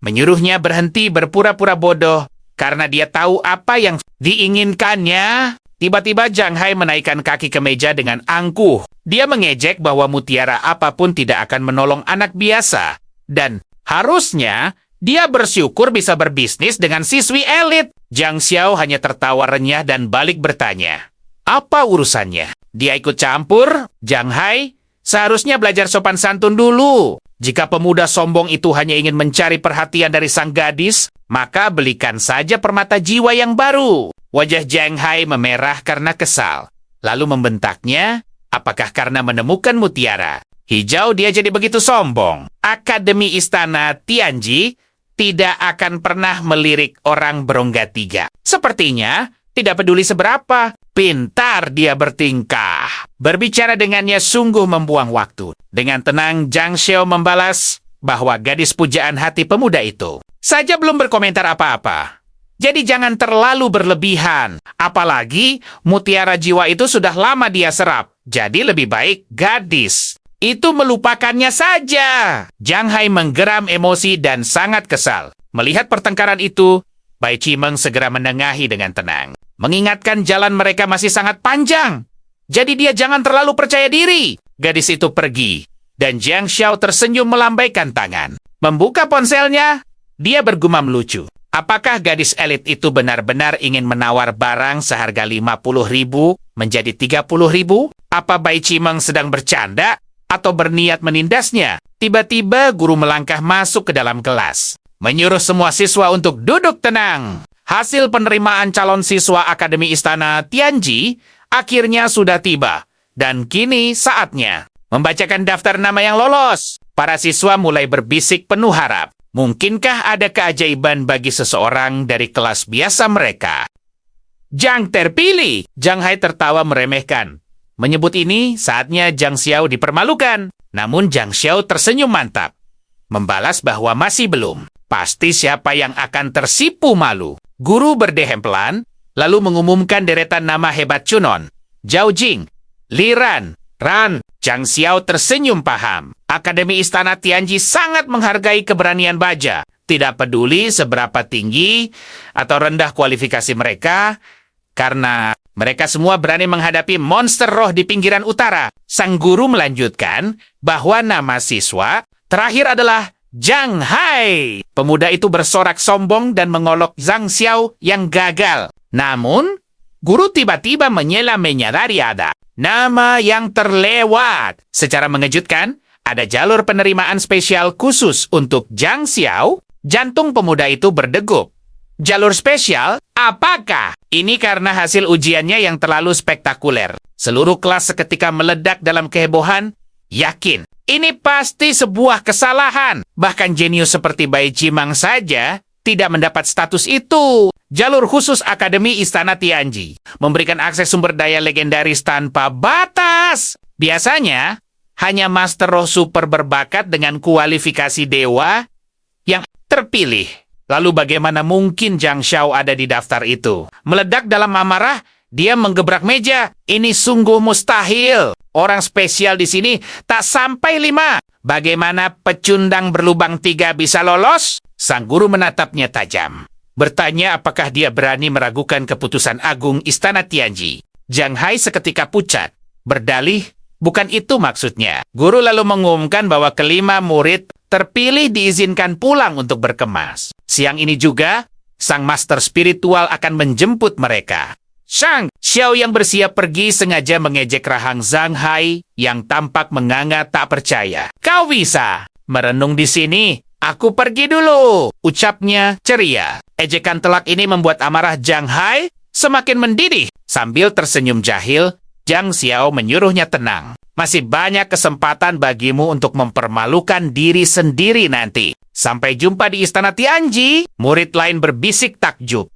menyuruhnya berhenti berpura-pura bodoh karena dia tahu apa yang diinginkannya. Tiba-tiba Zhang Hai menaikkan kaki ke meja dengan angkuh. Dia mengejek bahwa mutiara apapun tidak akan menolong anak biasa. Dan harusnya dia bersyukur bisa berbisnis dengan siswi elit. Zhang Xiao hanya tertawa renyah dan balik bertanya, apa urusannya? Dia ikut campur? Zhang Hai seharusnya belajar sopan santun dulu. Jika pemuda sombong itu hanya ingin mencari perhatian dari sang gadis, maka belikan saja permata jiwa yang baru. Wajah Zhang Hai memerah karena kesal. Lalu membentaknya, apakah karena menemukan mutiara hijau dia jadi begitu sombong? Akademi Istana Tianji tidak akan pernah melirik orang berongga 3. Sepertinya tidak peduli seberapa pintar dia bertingkah. Berbicara dengannya sungguh membuang waktu. Dengan tenang, Zhang Xiao membalas bahwa gadis pujaan hati pemuda itu saja belum berkomentar apa-apa. Jadi jangan terlalu berlebihan. Apalagi mutiara jiwa itu sudah lama dia serap. Jadi lebih baik gadis itu melupakannya saja. Zhang Hai menggeram emosi dan sangat kesal. Melihat pertengkaran itu, Bai Cimeng segera menengahi dengan tenang, mengingatkan jalan mereka masih sangat panjang. Jadi dia jangan terlalu percaya diri. Gadis itu pergi, dan Zhang Xiao tersenyum melambaikan tangan. Membuka ponselnya, dia bergumam lucu. Apakah gadis elit itu benar-benar ingin menawar barang seharga 50.000 menjadi 30.000? Apa Bai Cimeng sedang bercanda atau berniat menindasnya? Tiba-tiba guru melangkah masuk ke dalam kelas, menyuruh semua siswa untuk duduk tenang. Hasil penerimaan calon siswa Akademi Istana Tianji akhirnya sudah tiba. Dan kini saatnya membacakan daftar nama yang lolos. Para siswa mulai berbisik penuh harap. Mungkinkah ada keajaiban bagi seseorang dari kelas biasa mereka? Zhang terpilih. Zhang Hai tertawa meremehkan. Menyebut ini saatnya Zhang Xiao dipermalukan. Namun Zhang Xiao tersenyum mantap. Membalas bahwa masih belum. Pasti siapa yang akan tersipu malu. Guru berdehem pelan, lalu mengumumkan deretan nama hebat Chunon. Zhao Jing, Li Ran, Ran. Zhang Xiao tersenyum paham. Akademi Istana Tianji sangat menghargai keberanian baja. Tidak peduli seberapa tinggi atau rendah kualifikasi mereka, karena mereka semua berani menghadapi monster roh di pinggiran utara. Sang guru melanjutkan bahwa nama siswa terakhir adalah Zhang Hai. Pemuda itu bersorak sombong dan mengolok Zhang Xiao yang gagal. Namun, guru tiba-tiba menyadari ada nama yang terlewat. Secara mengejutkan, ada jalur penerimaan spesial khusus untuk Zhang Xiao. Jantung pemuda itu berdegup. Jalur spesial? Apakah? Ini karena hasil ujiannya yang terlalu spektakuler. Seluruh kelas seketika meledak dalam kehebohan. Yakin, ini pasti sebuah kesalahan. Bahkan jenius seperti Bai Jimang saja tidak mendapat status itu. Jalur khusus Akademi Istana Tianji memberikan akses sumber daya legendaris tanpa batas. Biasanya, hanya Master Roh Super berbakat dengan kualifikasi dewa yang terpilih. Lalu bagaimana mungkin Zhang Xiao ada di daftar itu? Meledak dalam amarah, dia menggebrak meja. Ini sungguh mustahil. Orang spesial di sini tak sampai 5. Bagaimana pecundang berlubang 3 bisa lolos? Sang guru menatapnya tajam. Bertanya apakah dia berani meragukan keputusan agung Istana Tianji. Zhang Hai seketika pucat. Berdalih, bukan itu maksudnya. Guru lalu mengumumkan bahwa kelima murid terpilih diizinkan pulang untuk berkemas. Siang ini juga, sang master spiritual akan menjemput mereka. Shang Xiao yang bersiap pergi sengaja mengejek rahang Zhang Hai yang tampak menganga tak percaya. Kau bisa merenung di sini. Aku pergi dulu, ucapnya ceria. Ejekan telak ini membuat amarah Zhang Hai semakin mendidih. Sambil tersenyum jahil, Zhang Xiao menyuruhnya tenang. Masih banyak kesempatan bagimu untuk mempermalukan diri sendiri nanti. Sampai jumpa di Istana Tianji. Murid lain berbisik takjub.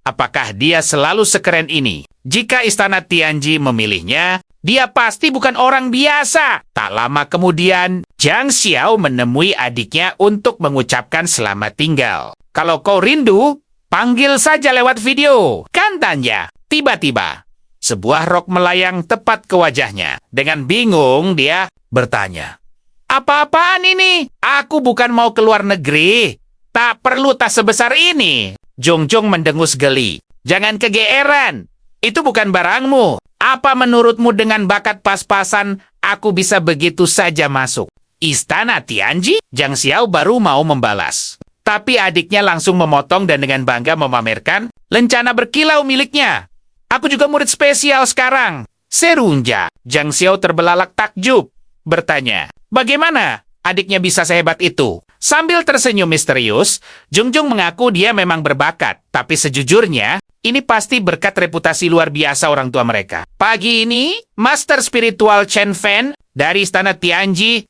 Apakah dia selalu sekeren ini? Jika Istana Tianji memilihnya, dia pasti bukan orang biasa. Tak lama kemudian, Zhang Xiao menemui adiknya untuk mengucapkan selamat tinggal. Kalau kau rindu, panggil saja lewat video. Kan tanya. Tiba-tiba, sebuah rok melayang tepat ke wajahnya. Dengan bingung, dia bertanya, "Apa-apaan ini? Aku bukan mau keluar negeri. Tak perlu tas sebesar ini." Jongjong mendengus geli. Jangan kegeeran. Itu bukan barangmu. Apa menurutmu dengan bakat pas-pasan aku bisa begitu saja masuk? Istana Tianji? Zhang Xiao baru mau membalas. Tapi adiknya langsung memotong dan dengan bangga memamerkan lencana berkilau miliknya. Aku juga murid spesial sekarang. Serunja. Zhang Xiao terbelalak takjub. Bertanya, bagaimana adiknya bisa sehebat itu? Sambil tersenyum misterius, Jongjong mengaku dia memang berbakat. Tapi sejujurnya, ini pasti berkat reputasi luar biasa orang tua mereka. Pagi ini, Master Spiritual Chen Fan dari Istana Tianji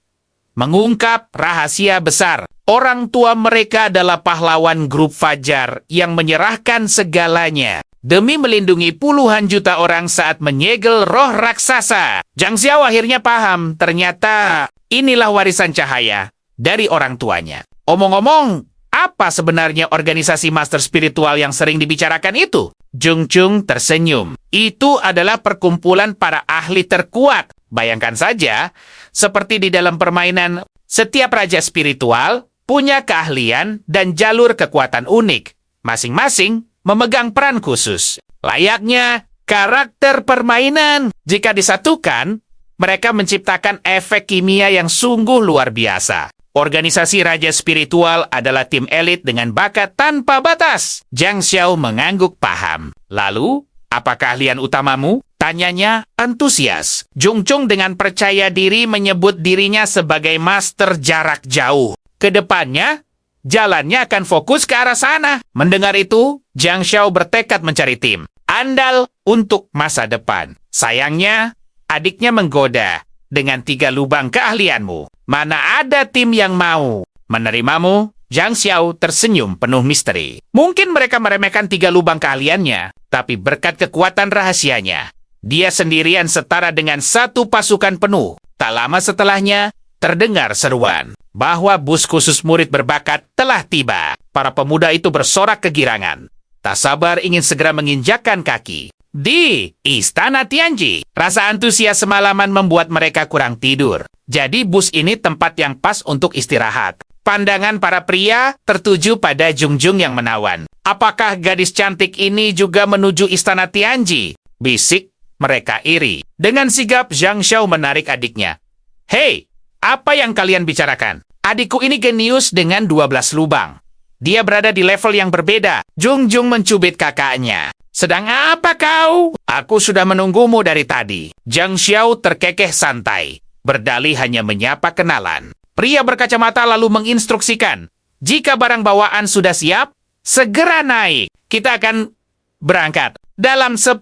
mengungkap rahasia besar. Orang tua mereka adalah pahlawan grup Fajar yang menyerahkan segalanya demi melindungi puluhan juta orang saat menyegel roh raksasa. Zhang Xiao akhirnya paham, ternyata inilah warisan cahaya dari orang tuanya. Omong-omong, apa sebenarnya organisasi master spiritual yang sering dibicarakan itu? Jongjong tersenyum. Itu adalah perkumpulan para ahli terkuat. Bayangkan saja, seperti di dalam permainan, setiap raja spiritual punya keahlian dan jalur kekuatan unik. Masing-masing memegang peran khusus. Layaknya karakter permainan. Jika disatukan, mereka menciptakan efek kimia yang sungguh luar biasa. Organisasi Raja Spiritual adalah tim elit dengan bakat tanpa batas. Zhang Xiao mengangguk paham. Lalu, apa keahlian utamamu? Tanyanya antusias. Jongjong dengan percaya diri menyebut dirinya sebagai master jarak jauh. Kedepannya, jalannya akan fokus ke arah sana. Mendengar itu, Zhang Xiao bertekad mencari tim andal untuk masa depan. Sayangnya, adiknya menggoda dengan 3 lubang keahlianmu. Mana ada tim yang mau menerimamu? Zhang Xiao tersenyum penuh misteri. Mungkin mereka meremehkan 3 lubang keahliannya, tapi berkat kekuatan rahasianya, dia sendirian setara dengan 1 pasukan penuh. Tak lama setelahnya, terdengar seruan bahwa bus khusus murid berbakat telah tiba. Para pemuda itu bersorak kegirangan. Tak sabar ingin segera menginjakkan kaki di Istana Tianji. Rasa antusias semalaman membuat mereka kurang tidur. Jadi bus ini tempat yang pas untuk istirahat. Pandangan para pria tertuju pada Jungjung yang menawan. Apakah gadis cantik ini juga menuju Istana Tianji? Bisik mereka iri. Dengan sigap, Zhang Xiao menarik adiknya. Hei, apa yang kalian bicarakan? Adikku ini genius dengan 12 lubang. Dia berada di level yang berbeda. Jungjung mencubit kakaknya. Sedang apa kau? Aku sudah menunggumu dari tadi. Zhang Xiao terkekeh santai. Berdalih hanya menyapa kenalan. Pria berkacamata lalu menginstruksikan, jika barang bawaan sudah siap, segera naik. Kita akan berangkat. Dalam 10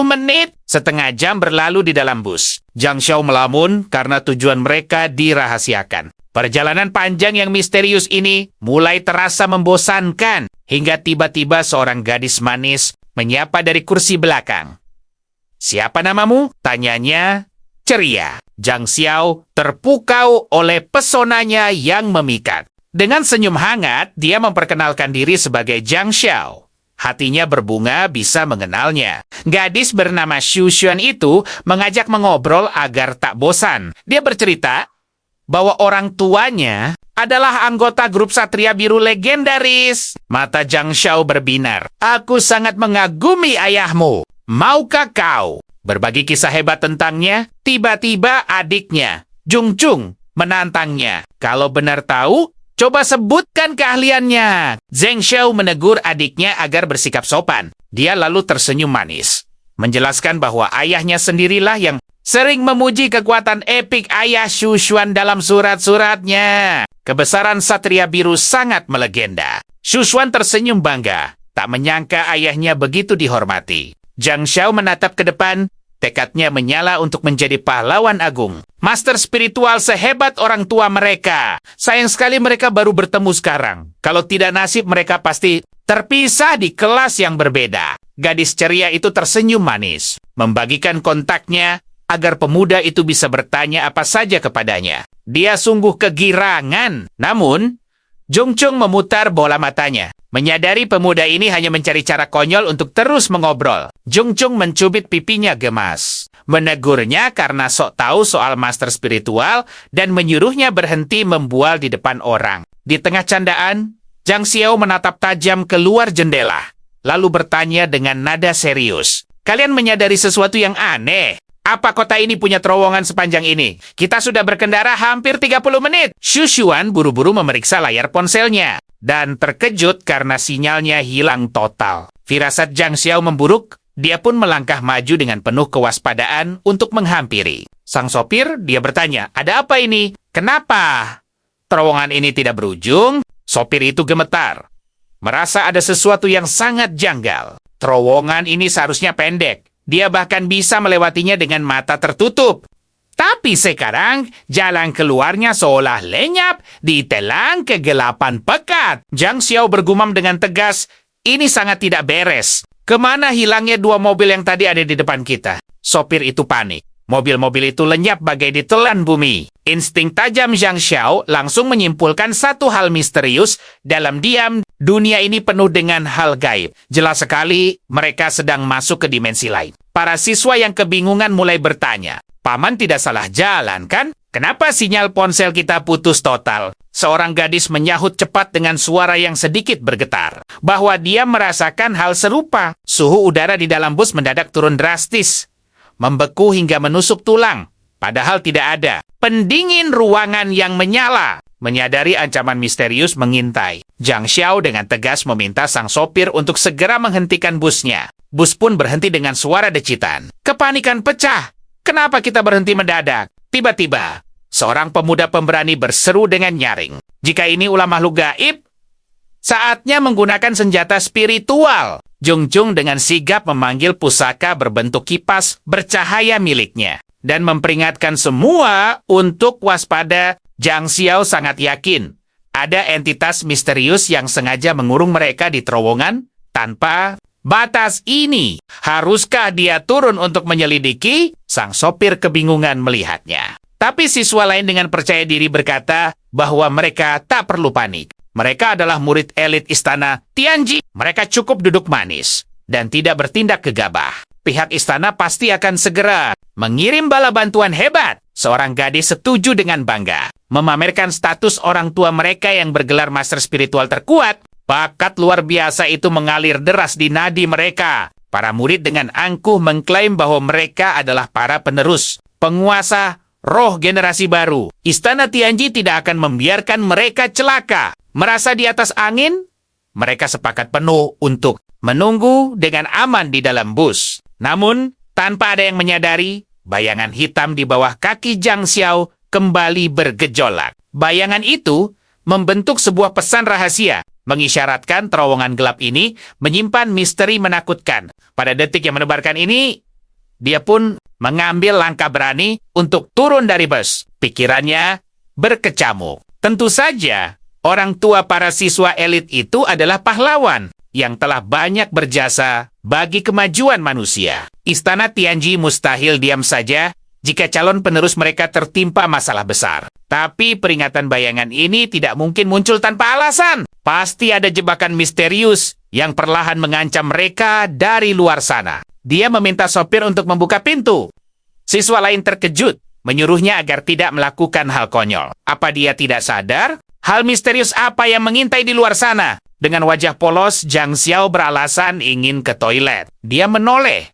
menit, setengah jam berlalu di dalam bus. Zhang Xiao melamun karena tujuan mereka dirahasiakan. Perjalanan panjang yang misterius ini mulai terasa membosankan, hingga tiba-tiba seorang gadis manis menyapa dari kursi belakang. Siapa namamu? Tanyanya ceria. Zhang Xiao terpukau oleh pesonanya yang memikat. Dengan senyum hangat, dia memperkenalkan diri sebagai Zhang Xiao. Hatinya berbunga bisa mengenalnya. Gadis bernama Xu Xuan itu mengajak mengobrol agar tak bosan. Dia bercerita bahwa orang tuanya adalah anggota grup Satria Biru legendaris. Mata Zhang Xiao berbinar. Aku sangat mengagumi ayahmu. Maukah kau berbagi kisah hebat tentangnya? Tiba-tiba adiknya, Jungjung, menantangnya. Kalau benar tahu, coba sebutkan keahliannya. Zhang Xiao menegur adiknya agar bersikap sopan. Dia lalu tersenyum manis, menjelaskan bahwa ayahnya sendirilah yang sering memuji kekuatan epik ayah Xu Xuan dalam surat-suratnya. Kebesaran Satria Biru sangat melegenda. Xu Xuan tersenyum bangga, tak menyangka ayahnya begitu dihormati. Zhang Xiao menatap ke depan, tekadnya menyala untuk menjadi pahlawan agung. Master spiritual sehebat orang tua mereka. Sayang sekali mereka baru bertemu sekarang. Kalau tidak nasib mereka pasti terpisah di kelas yang berbeda. Gadis ceria itu tersenyum manis, membagikan kontaknya agar pemuda itu bisa bertanya apa saja kepadanya. Dia sungguh kegirangan. Namun, Jungjung memutar bola matanya. Menyadari pemuda ini hanya mencari cara konyol untuk terus mengobrol. Jungjung mencubit pipinya gemas. Menegurnya karena sok tahu soal master spiritual dan menyuruhnya berhenti membual di depan orang. Di tengah candaan, Zhang Xiao menatap tajam keluar jendela, lalu bertanya dengan nada serius. Kalian menyadari sesuatu yang aneh? Apa kota ini punya terowongan sepanjang ini? Kita sudah berkendara hampir 30 menit. Xu Xuan buru-buru memeriksa layar ponselnya dan terkejut karena sinyalnya hilang total. Firasat Zhang Xiao memburuk, dia pun melangkah maju dengan penuh kewaspadaan untuk menghampiri. Sang sopir, dia bertanya, ada apa ini? Kenapa terowongan ini tidak berujung? Sopir itu gemetar, merasa ada sesuatu yang sangat janggal. Terowongan ini seharusnya pendek. Dia bahkan bisa melewatinya dengan mata tertutup. Tapi sekarang, jalan keluarnya seolah lenyap ditelan kegelapan pekat. Zhang Xiao bergumam dengan tegas, ini sangat tidak beres. Kemana hilangnya 2 mobil yang tadi ada di depan kita? Sopir itu panik. Mobil-mobil itu lenyap bagai ditelan bumi. Insting tajam Zhang Xiao langsung menyimpulkan satu hal misterius. Dalam diam, dunia ini penuh dengan hal gaib. Jelas sekali mereka sedang masuk ke dimensi lain. Para siswa yang kebingungan mulai bertanya, Paman tidak salah jalan kan? Kenapa sinyal ponsel kita putus total? Seorang gadis menyahut cepat dengan suara yang sedikit bergetar, bahwa dia merasakan hal serupa. Suhu udara di dalam bus mendadak turun drastis, membeku hingga menusuk tulang. Padahal tidak ada pendingin ruangan yang menyala. Menyadari ancaman misterius mengintai, Zhang Xiao dengan tegas meminta sang sopir untuk segera menghentikan busnya. Bus pun berhenti dengan suara decitan. Kepanikan pecah. Kenapa kita berhenti mendadak? Tiba-tiba, seorang pemuda pemberani berseru dengan nyaring. Jika ini ulah makhluk gaib, Saatnya menggunakan senjata spiritual. Jung Jung dengan sigap memanggil pusaka berbentuk kipas bercahaya miliknya. Dan memperingatkan semua untuk waspada. Zhang Xiao sangat yakin ada entitas misterius yang sengaja mengurung mereka di terowongan tanpa batas ini. Haruskah dia turun untuk menyelidiki? Sang sopir kebingungan melihatnya. Tapi siswa lain dengan percaya diri berkata bahwa mereka tak perlu panik. Mereka adalah murid elit istana Tianji. Mereka cukup duduk manis dan tidak bertindak gegabah. Pihak istana pasti akan segera mengirim bala bantuan hebat. Seorang gadis setuju dengan bangga memamerkan status orang tua mereka yang bergelar master spiritual terkuat. Bakat luar biasa itu mengalir deras di nadi mereka. Para murid dengan angkuh mengklaim bahwa mereka adalah para penerus, penguasa roh generasi baru. Istana Tianji tidak akan membiarkan mereka celaka. Merasa di atas angin, mereka sepakat penuh untuk menunggu dengan aman di dalam bus. Namun, tanpa ada yang menyadari, bayangan hitam di bawah kaki Zhang Xiao kembali bergejolak. Bayangan itu membentuk sebuah pesan rahasia, mengisyaratkan terowongan gelap ini menyimpan misteri menakutkan. Pada detik yang menebarkan ini, dia pun mengambil langkah berani untuk turun dari bus. Pikirannya berkecamuk. Tentu saja, orang tua para siswa elit itu adalah pahlawan yang telah banyak berjasa bagi kemajuan manusia. Istana Tianji mustahil diam saja jika calon penerus mereka tertimpa masalah besar. Tapi peringatan bayangan ini tidak mungkin muncul tanpa alasan. Pasti ada jebakan misterius yang perlahan mengancam mereka dari luar sana. Dia meminta sopir untuk membuka pintu. Siswa lain terkejut, menyuruhnya agar tidak melakukan hal konyol. Apa dia tidak sadar? Hal misterius apa yang mengintai di luar sana? Dengan wajah polos, Zhang Xiao beralasan ingin ke toilet. Dia menoleh,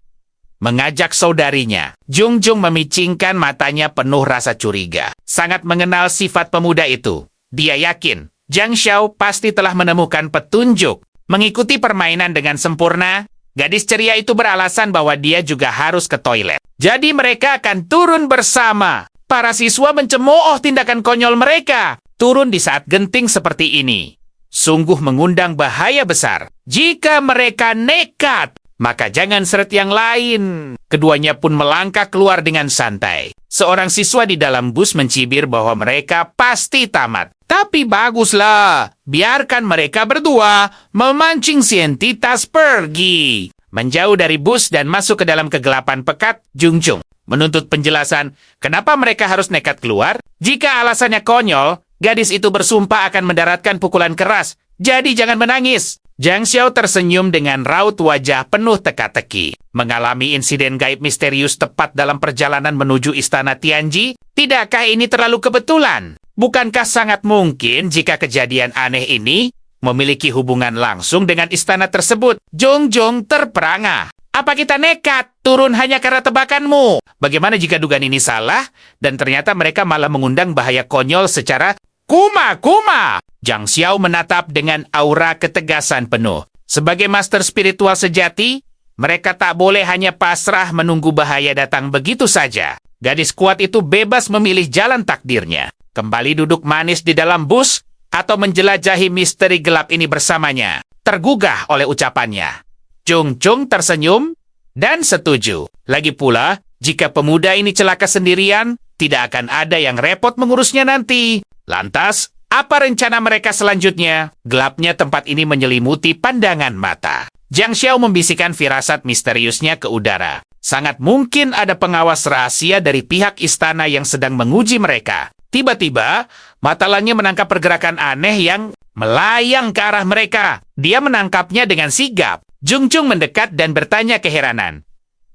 mengajak saudarinya. Jung Jung memicingkan matanya penuh rasa curiga. Sangat mengenal sifat pemuda itu. Dia yakin Zhang Xiao pasti telah menemukan petunjuk. Mengikuti permainan dengan sempurna, gadis ceria itu beralasan bahwa dia juga harus ke toilet. Jadi mereka akan turun bersama. Para siswa mencemooh tindakan konyol mereka. Turun di saat genting seperti ini sungguh mengundang bahaya besar. Jika mereka nekat, maka jangan seret yang lain. Keduanya pun melangkah keluar dengan santai. Seorang siswa di dalam bus mencibir bahwa mereka pasti tamat. Tapi baguslah, biarkan mereka berdua memancing si entitas pergi. Menjauh dari bus dan masuk ke dalam kegelapan pekat, Jung Jung menuntut penjelasan kenapa mereka harus nekat keluar. Jika alasannya konyol, gadis itu bersumpah akan mendaratkan pukulan keras. Jadi jangan menangis. Zhang Xiao tersenyum dengan raut wajah penuh teka-teki. Mengalami insiden gaib misterius tepat dalam perjalanan menuju istana Tianji, tidakkah ini terlalu kebetulan? Bukankah sangat mungkin jika kejadian aneh ini memiliki hubungan langsung dengan istana tersebut? Jung Jung terperangah. Apa kita nekat turun hanya karena tebakanmu? Bagaimana jika dugaan ini salah dan ternyata mereka malah mengundang bahaya konyol secara kuma-kuma? Zhang Xiao menatap dengan aura ketegasan penuh. Sebagai master spiritual sejati, mereka tak boleh hanya pasrah menunggu bahaya datang begitu saja. Gadis kuat itu bebas memilih jalan takdirnya. Kembali duduk manis di dalam bus atau menjelajahi misteri gelap ini bersamanya. Tergugah oleh ucapannya. Jung Jung tersenyum dan setuju. Lagi pula, jika pemuda ini celaka sendirian, tidak akan ada yang repot mengurusnya nanti. Lantas, apa rencana mereka selanjutnya? Gelapnya tempat ini menyelimuti pandangan mata. Zhang Xiao membisikkan firasat misteriusnya ke udara. Sangat mungkin ada pengawas rahasia dari pihak istana yang sedang menguji mereka. Tiba-tiba, mata Langnya menangkap pergerakan aneh yang melayang ke arah mereka. Dia menangkapnya dengan sigap. Jung Jung mendekat dan bertanya keheranan.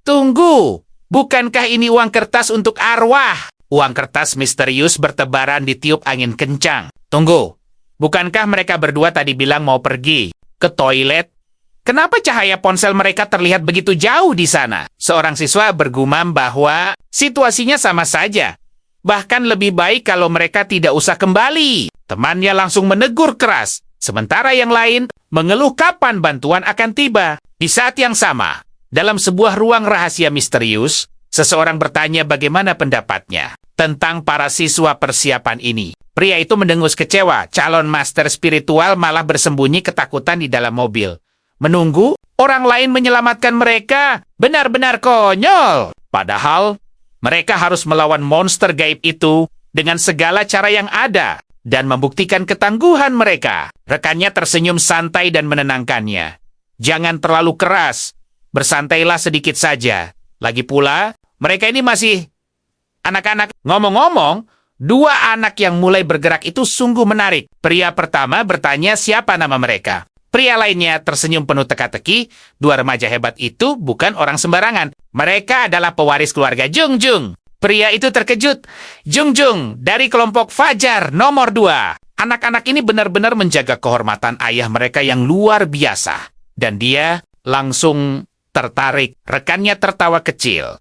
Tunggu, bukankah ini uang kertas untuk arwah? Uang kertas misterius bertebaran ditiup angin kencang. Tunggu, bukankah mereka berdua tadi bilang mau pergi ke toilet? Kenapa cahaya ponsel mereka terlihat begitu jauh di sana? Seorang siswa bergumam bahwa situasinya sama saja. Bahkan lebih baik kalau mereka tidak usah kembali. Temannya langsung menegur keras. Sementara yang lain mengeluh kapan bantuan akan tiba. Di saat yang sama, dalam sebuah ruang rahasia misterius, seseorang bertanya bagaimana pendapatnya tentang para siswa persiapan ini. Pria itu mendengus kecewa. Calon master spiritual malah bersembunyi ketakutan di dalam mobil. Menunggu orang lain menyelamatkan mereka. Benar-benar konyol. Padahal, mereka harus melawan monster gaib itu dengan segala cara yang ada dan membuktikan ketangguhan mereka. Rekannya tersenyum santai dan menenangkannya. Jangan terlalu keras. Bersantailah sedikit saja. Lagi pula, mereka ini masih anak-anak. Ngomong-ngomong, dua anak yang mulai bergerak itu sungguh menarik. Pria pertama bertanya siapa nama mereka. Pria lainnya tersenyum penuh teka-teki. Dua remaja hebat itu bukan orang sembarangan. Mereka adalah pewaris keluarga Jung Jung. Pria itu terkejut. Jung Jung dari kelompok Fajar nomor 2. Anak-anak ini benar-benar menjaga kehormatan ayah mereka yang luar biasa. Dan dia langsung tertarik. Rekannya tertawa kecil.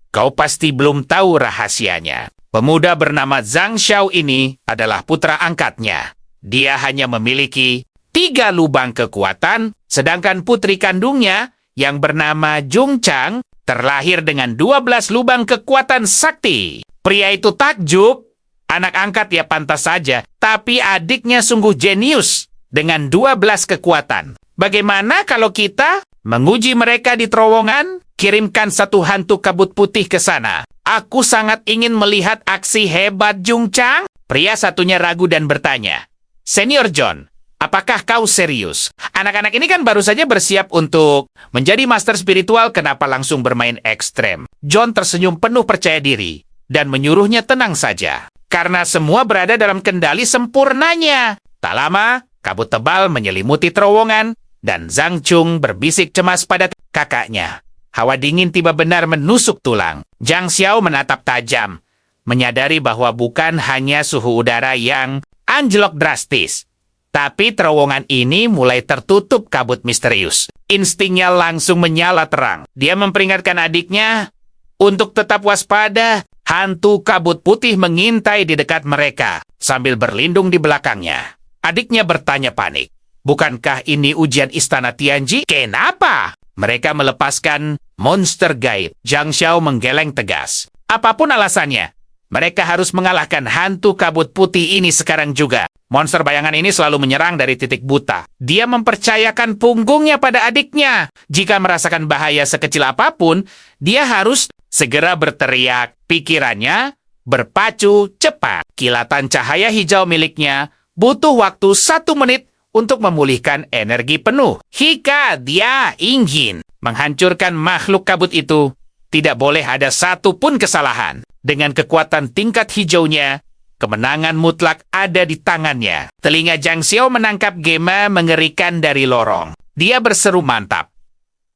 Kau pasti belum tahu rahasianya. Pemuda bernama Zhang Xiao ini adalah putra angkatnya. Dia hanya memiliki 3 lubang kekuatan, sedangkan putri kandungnya yang bernama Jung Chang terlahir dengan 12 lubang kekuatan sakti. Pria itu takjub. Anak angkat ya pantas saja, tapi adiknya sungguh jenius dengan 12 kekuatan. Bagaimana kalau kita menguji mereka di terowongan? Kirimkan satu hantu kabut putih ke sana. Aku sangat ingin melihat aksi hebat Jung Chang. Pria satunya ragu dan bertanya, Senior John, apakah kau serius? Anak-anak ini kan baru saja bersiap untuk menjadi master spiritual, kenapa langsung bermain ekstrem? John tersenyum penuh percaya diri dan menyuruhnya tenang saja. Karena semua berada dalam kendali sempurnanya. Tak lama, kabut tebal menyelimuti terowongan dan Zhang Chung berbisik cemas pada kakaknya. Hawa dingin tiba benar menusuk tulang. Zhang Xiao menatap tajam, menyadari bahwa bukan hanya suhu udara yang anjlok drastis, tapi terowongan ini mulai tertutup kabut misterius. Instingnya langsung menyala terang. Dia memperingatkan adiknya untuk tetap waspada. Hantu kabut putih mengintai di dekat mereka sambil berlindung di belakangnya. Adiknya bertanya panik, bukankah ini ujian istana Tianji? Kenapa? Mereka melepaskan monster gaib. Zhang Xiao menggeleng tegas. Apapun alasannya, mereka harus mengalahkan hantu kabut putih ini sekarang juga. Monster bayangan ini selalu menyerang dari titik buta. Dia mempercayakan punggungnya pada adiknya. Jika merasakan bahaya sekecil apapun, dia harus segera berteriak. Pikirannya berpacu cepat. Kilatan cahaya hijau miliknya butuh waktu 1 menit untuk memulihkan energi penuh. Jika dia ingin menghancurkan makhluk kabut itu, tidak boleh ada satu pun kesalahan. Dengan kekuatan tingkat hijaunya, kemenangan mutlak ada di tangannya. Telinga Zhang Xiao menangkap gema mengerikan dari lorong. Dia berseru mantap.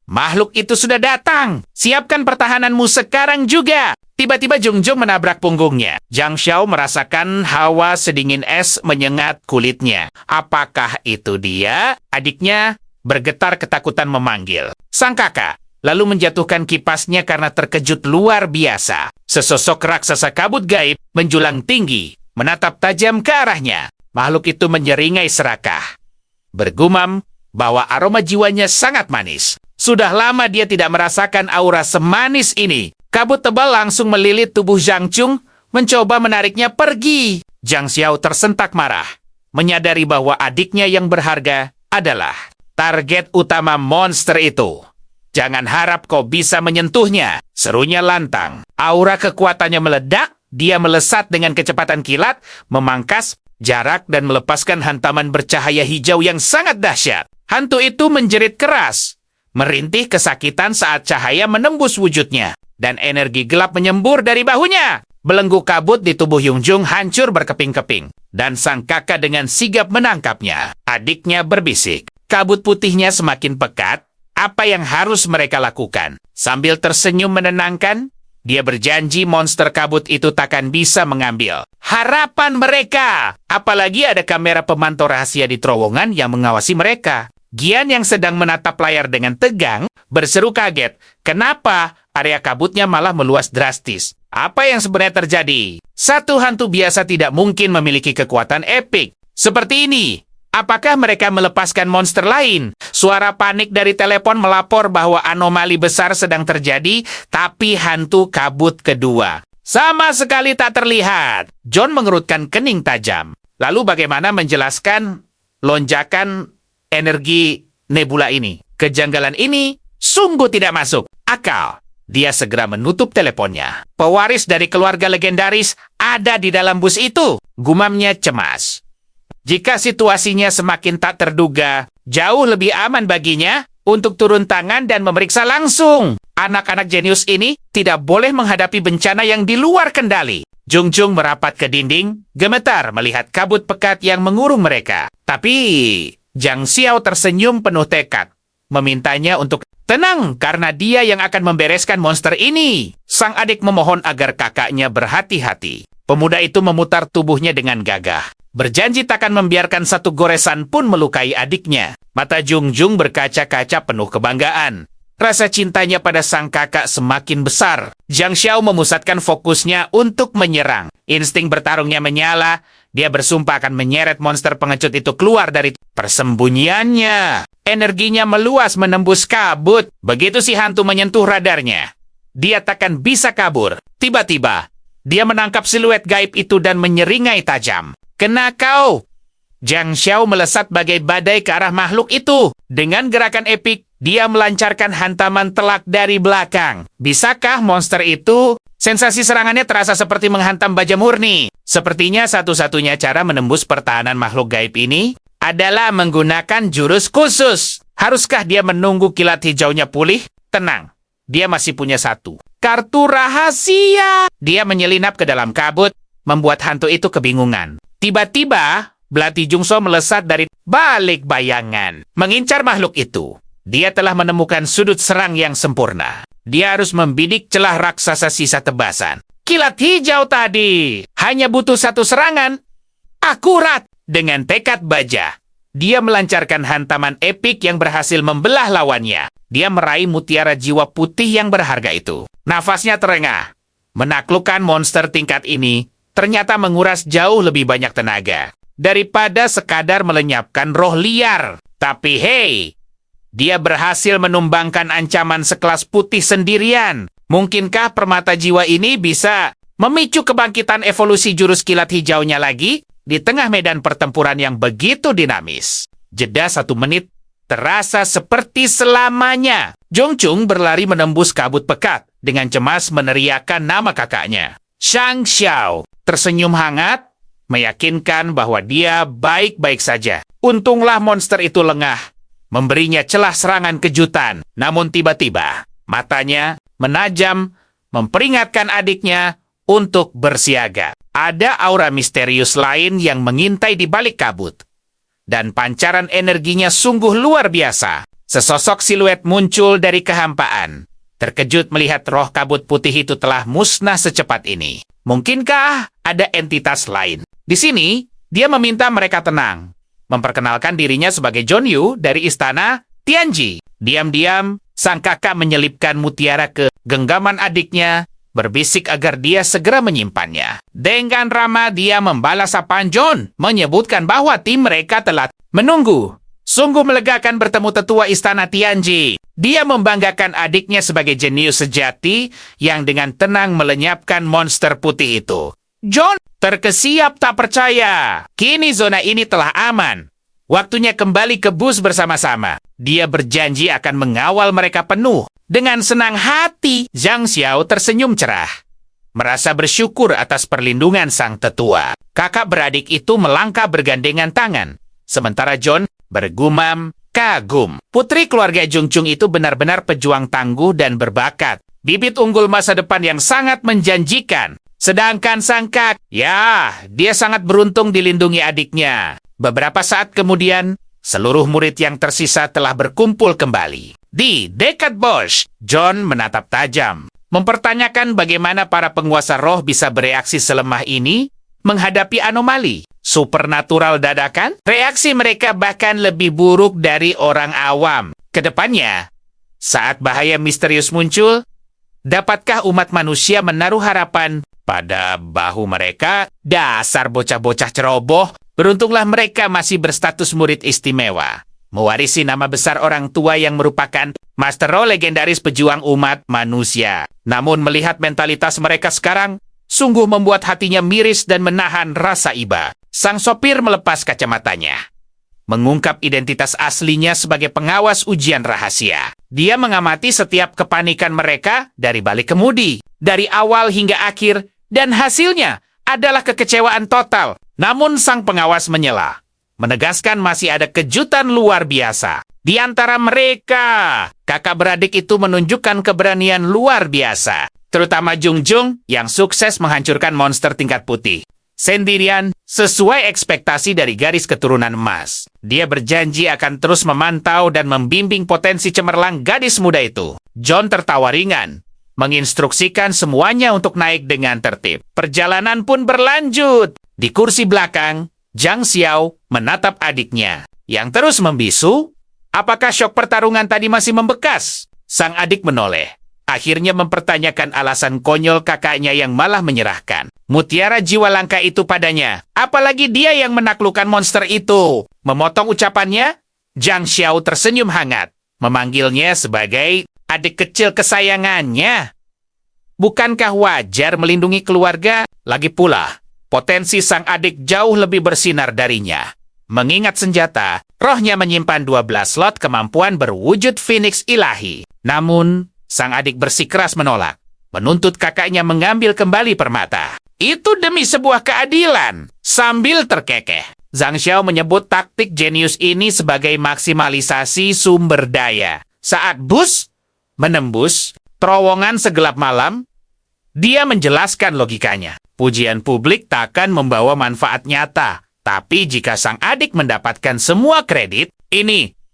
Makhluk itu sudah datang. Siapkan pertahananmu sekarang juga. Tiba-tiba Jung Jung menabrak punggungnya. Zhang Xiao merasakan hawa sedingin es menyengat kulitnya. Apakah itu dia? Adiknya bergetar ketakutan memanggil. Sang kakak lalu menjatuhkan kipasnya karena terkejut luar biasa. Sesosok raksasa kabut gaib menjulang tinggi, menatap tajam ke arahnya. Makhluk itu menyeringai serakah. Bergumam bahwa aroma jiwanya sangat manis. Sudah lama dia tidak merasakan aura semanis ini. Kabut tebal langsung melilit tubuh Zhang Chung, mencoba menariknya pergi. Zhang Xiao tersentak marah, menyadari bahwa adiknya yang berharga adalah target utama monster itu. Jangan harap kau bisa menyentuhnya, serunya lantang. Aura kekuatannya meledak, dia melesat dengan kecepatan kilat, memangkas jarak dan melepaskan hantaman bercahaya hijau yang sangat dahsyat. Hantu itu menjerit keras, merintih kesakitan saat cahaya menembus wujudnya, dan energi gelap menyembur dari bahunya. Belenggu kabut di tubuh Yung Jung hancur berkeping-keping, dan sang kakak dengan sigap menangkapnya. Adiknya berbisik. Kabut putihnya semakin pekat. Apa yang harus mereka lakukan? Sambil tersenyum menenangkan, dia berjanji monster kabut itu takkan bisa mengambil harapan mereka. Apalagi ada kamera pemantau rahasia di terowongan yang mengawasi mereka. Gian yang sedang menatap layar dengan tegang berseru kaget. Kenapa area kabutnya malah meluas drastis? Apa yang sebenarnya terjadi? Satu hantu biasa tidak mungkin memiliki kekuatan epik seperti ini. Apakah mereka melepaskan monster lain? Suara panik dari telepon melapor bahwa anomali besar sedang terjadi, tapi hantu kabut kedua Sama sekali tak terlihat. John mengerutkan kening tajam. Lalu bagaimana menjelaskan lonjakan energi nebula ini? Kejanggalan ini sungguh tidak masuk akal. Dia segera menutup teleponnya. Pewaris dari keluarga legendaris ada di dalam bus itu. Gumamnya cemas. Jika situasinya semakin tak terduga, jauh lebih aman baginya untuk turun tangan dan memeriksa langsung. Anak-anak jenius ini tidak boleh menghadapi bencana yang di luar kendali. Jung Jung merapat ke dinding, gemetar melihat kabut pekat yang mengurung mereka. Tapi Zhang Xiao tersenyum penuh tekad, memintanya untuk tenang karena dia yang akan membereskan monster ini. Sang adik memohon agar kakaknya berhati-hati. Pemuda itu memutar tubuhnya dengan gagah. Berjanji takkan membiarkan satu goresan pun melukai adiknya. Mata Jung Jung berkaca-kaca penuh kebanggaan. Rasa cintanya pada sang kakak semakin besar. Zhang Xiao memusatkan fokusnya untuk menyerang. Insting bertarungnya menyala. Dia bersumpah akan menyeret monster pengecut itu keluar dari persembunyiannya. Energinya meluas menembus kabut. Begitu si hantu menyentuh radarnya, dia takkan bisa kabur. Tiba-tiba, dia menangkap siluet gaib itu dan menyeringai tajam. Kena kau! Zhang Xiao melesat bagai badai ke arah makhluk itu. Dengan gerakan epik, dia melancarkan hantaman telak dari belakang. Bisakah monster itu? Sensasi serangannya terasa seperti menghantam baja murni. Sepertinya satu-satunya cara menembus pertahanan makhluk gaib ini adalah menggunakan jurus khusus. Haruskah dia menunggu kilat hijaunya pulih? Tenang, dia masih punya satu. Kartu rahasia! Dia menyelinap ke dalam kabut, membuat hantu itu kebingungan. Tiba-tiba, belati Jungso melesat dari balik bayangan, mengincar makhluk itu. Dia telah menemukan sudut serang yang sempurna. Dia harus membidik celah raksasa sisa tebasan. Kilat hijau tadi hanya butuh satu serangan. Akurat! Dengan tekad baja, dia melancarkan hantaman epik yang berhasil membelah lawannya. Dia meraih mutiara jiwa putih yang berharga itu. Nafasnya terengah. Menaklukkan monster tingkat ini ternyata menguras jauh lebih banyak tenaga daripada sekadar melenyapkan roh liar. Tapi hey, dia berhasil menumbangkan ancaman sekelas putih sendirian. Mungkinkah permata jiwa ini bisa memicu kebangkitan evolusi jurus kilat hijaunya lagi? Di tengah medan pertempuran yang begitu dinamis, jeda 1 menit terasa seperti selamanya. Zhong Jung berlari menembus kabut pekat dengan cemas meneriakkan nama kakaknya. Zhang Xiao tersenyum hangat, meyakinkan bahwa dia baik-baik saja. Untunglah monster itu lengah, memberinya celah serangan kejutan. Namun tiba-tiba, matanya menajam, memperingatkan adiknya untuk bersiaga. Ada aura misterius lain yang mengintai di balik kabut. Dan pancaran energinya sungguh luar biasa. Sesosok siluet muncul dari kehampaan. Terkejut melihat roh kabut putih itu telah musnah secepat ini. Mungkinkah ada entitas lain? Di sini, dia meminta mereka tenang. Memperkenalkan dirinya sebagai John Yu dari istana Tianji. Diam-diam, sang kakak menyelipkan mutiara ke genggaman adiknya, berbisik agar dia segera menyimpannya. Dengan ramah dia membalas sapaan John, menyebutkan bahwa tim mereka telah menunggu. Sungguh melegakan bertemu tetua istana Tianji. Dia membanggakan adiknya sebagai jenius sejati yang dengan tenang melenyapkan monster putih itu. John terkesiap tak percaya. Kini zona ini telah aman. Waktunya kembali ke bus bersama-sama. Dia berjanji akan mengawal mereka penuh. Dengan senang hati, Zhang Xiao tersenyum cerah. Merasa bersyukur atas perlindungan sang tetua. Kakak beradik itu melangkah bergandengan tangan. Sementara John bergumam kagum. Putri keluarga Jung Jung itu benar-benar pejuang tangguh dan berbakat. Bibit unggul masa depan yang sangat menjanjikan. Sedangkan sang kakak, ya, dia sangat beruntung dilindungi adiknya. Beberapa saat kemudian, seluruh murid yang tersisa telah berkumpul kembali. Di dekat Bosch, John menatap tajam, mempertanyakan bagaimana para penguasa roh bisa bereaksi selemah ini menghadapi anomali supernatural dadakan. Reaksi mereka bahkan lebih buruk dari orang awam. Kedepannya, saat bahaya misterius muncul, dapatkah umat manusia menaruh harapan pada bahu mereka? Dasar bocah-bocah ceroboh, beruntunglah mereka masih berstatus murid istimewa. Mewarisi nama besar orang tua yang merupakan Master Roh legendaris pejuang umat manusia. Namun melihat mentalitas mereka sekarang, sungguh membuat hatinya miris dan menahan rasa iba. Sang sopir melepas kacamatanya, mengungkap identitas aslinya sebagai pengawas ujian rahasia. Dia mengamati setiap kepanikan mereka dari balik kemudi, dari awal hingga akhir, dan hasilnya adalah kekecewaan total. Namun sang pengawas menyela, menegaskan masih ada kejutan luar biasa. Di antara mereka, kakak beradik itu menunjukkan keberanian luar biasa. Terutama Jung Jung yang sukses menghancurkan monster tingkat putih. Sendirian, sesuai ekspektasi dari garis keturunan emas. Dia berjanji akan terus memantau dan membimbing potensi cemerlang gadis muda itu. John tertawa ringan, menginstruksikan semuanya untuk naik dengan tertib. Perjalanan pun berlanjut. Di kursi belakang, Zhang Xiao menatap adiknya, yang terus membisu. Apakah syok pertarungan tadi masih membekas? Sang adik menoleh. Akhirnya mempertanyakan alasan konyol kakaknya yang malah menyerahkan mutiara jiwa langka itu padanya. Apalagi dia yang menaklukkan monster itu. Memotong ucapannya, Zhang Xiao tersenyum hangat, memanggilnya sebagai adik kecil kesayangannya. Bukankah wajar melindungi keluarga? Lagi pula, potensi sang adik jauh lebih bersinar darinya. Mengingat senjata, rohnya menyimpan 12 slot kemampuan berwujud Phoenix ilahi. Namun, sang adik bersikeras menolak, menuntut kakaknya mengambil kembali permata. Itu demi sebuah keadilan. Sambil terkekeh, Zhang Xiao menyebut taktik jenius ini sebagai maksimalisasi sumber daya. Saat bus menembus terowongan segelap malam, dia menjelaskan logikanya. Pujian publik takkan membawa manfaat nyata. Tapi jika sang adik mendapatkan semua kredit,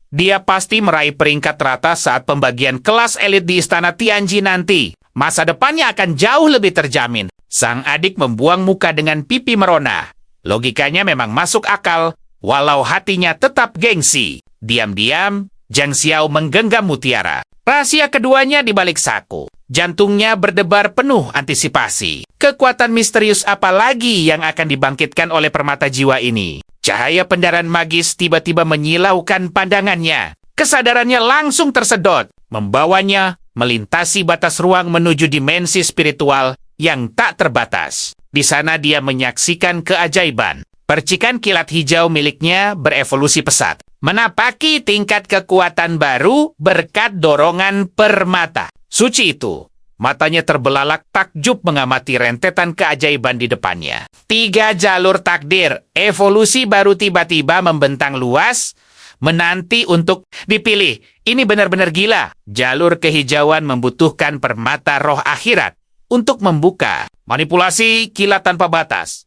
dia pasti meraih peringkat rata saat pembagian kelas elit di Istana Tianji nanti. Masa depannya akan jauh lebih terjamin. Sang adik membuang muka dengan pipi merona. Logikanya memang masuk akal, walau hatinya tetap gengsi. Diam-diam, Zhang Xiao menggenggam mutiara. Rahasia keduanya di balik saku. Jantungnya berdebar penuh antisipasi. Kekuatan misterius apa lagi yang akan dibangkitkan oleh permata jiwa ini? Cahaya pendaran magis tiba-tiba menyilaukan pandangannya. Kesadarannya langsung tersedot, membawanya melintasi batas ruang menuju dimensi spiritual yang tak terbatas. Di sana dia menyaksikan keajaiban. Percikan kilat hijau miliknya berevolusi pesat, menapaki tingkat kekuatan baru berkat dorongan permata. Suci itu, matanya terbelalak takjub mengamati rentetan keajaiban di depannya. 3 jalur takdir, evolusi baru tiba-tiba membentang luas, menanti untuk dipilih. Ini benar-benar gila. Jalur kehijauan membutuhkan permata roh akhirat untuk membuka manipulasi kilat tanpa batas.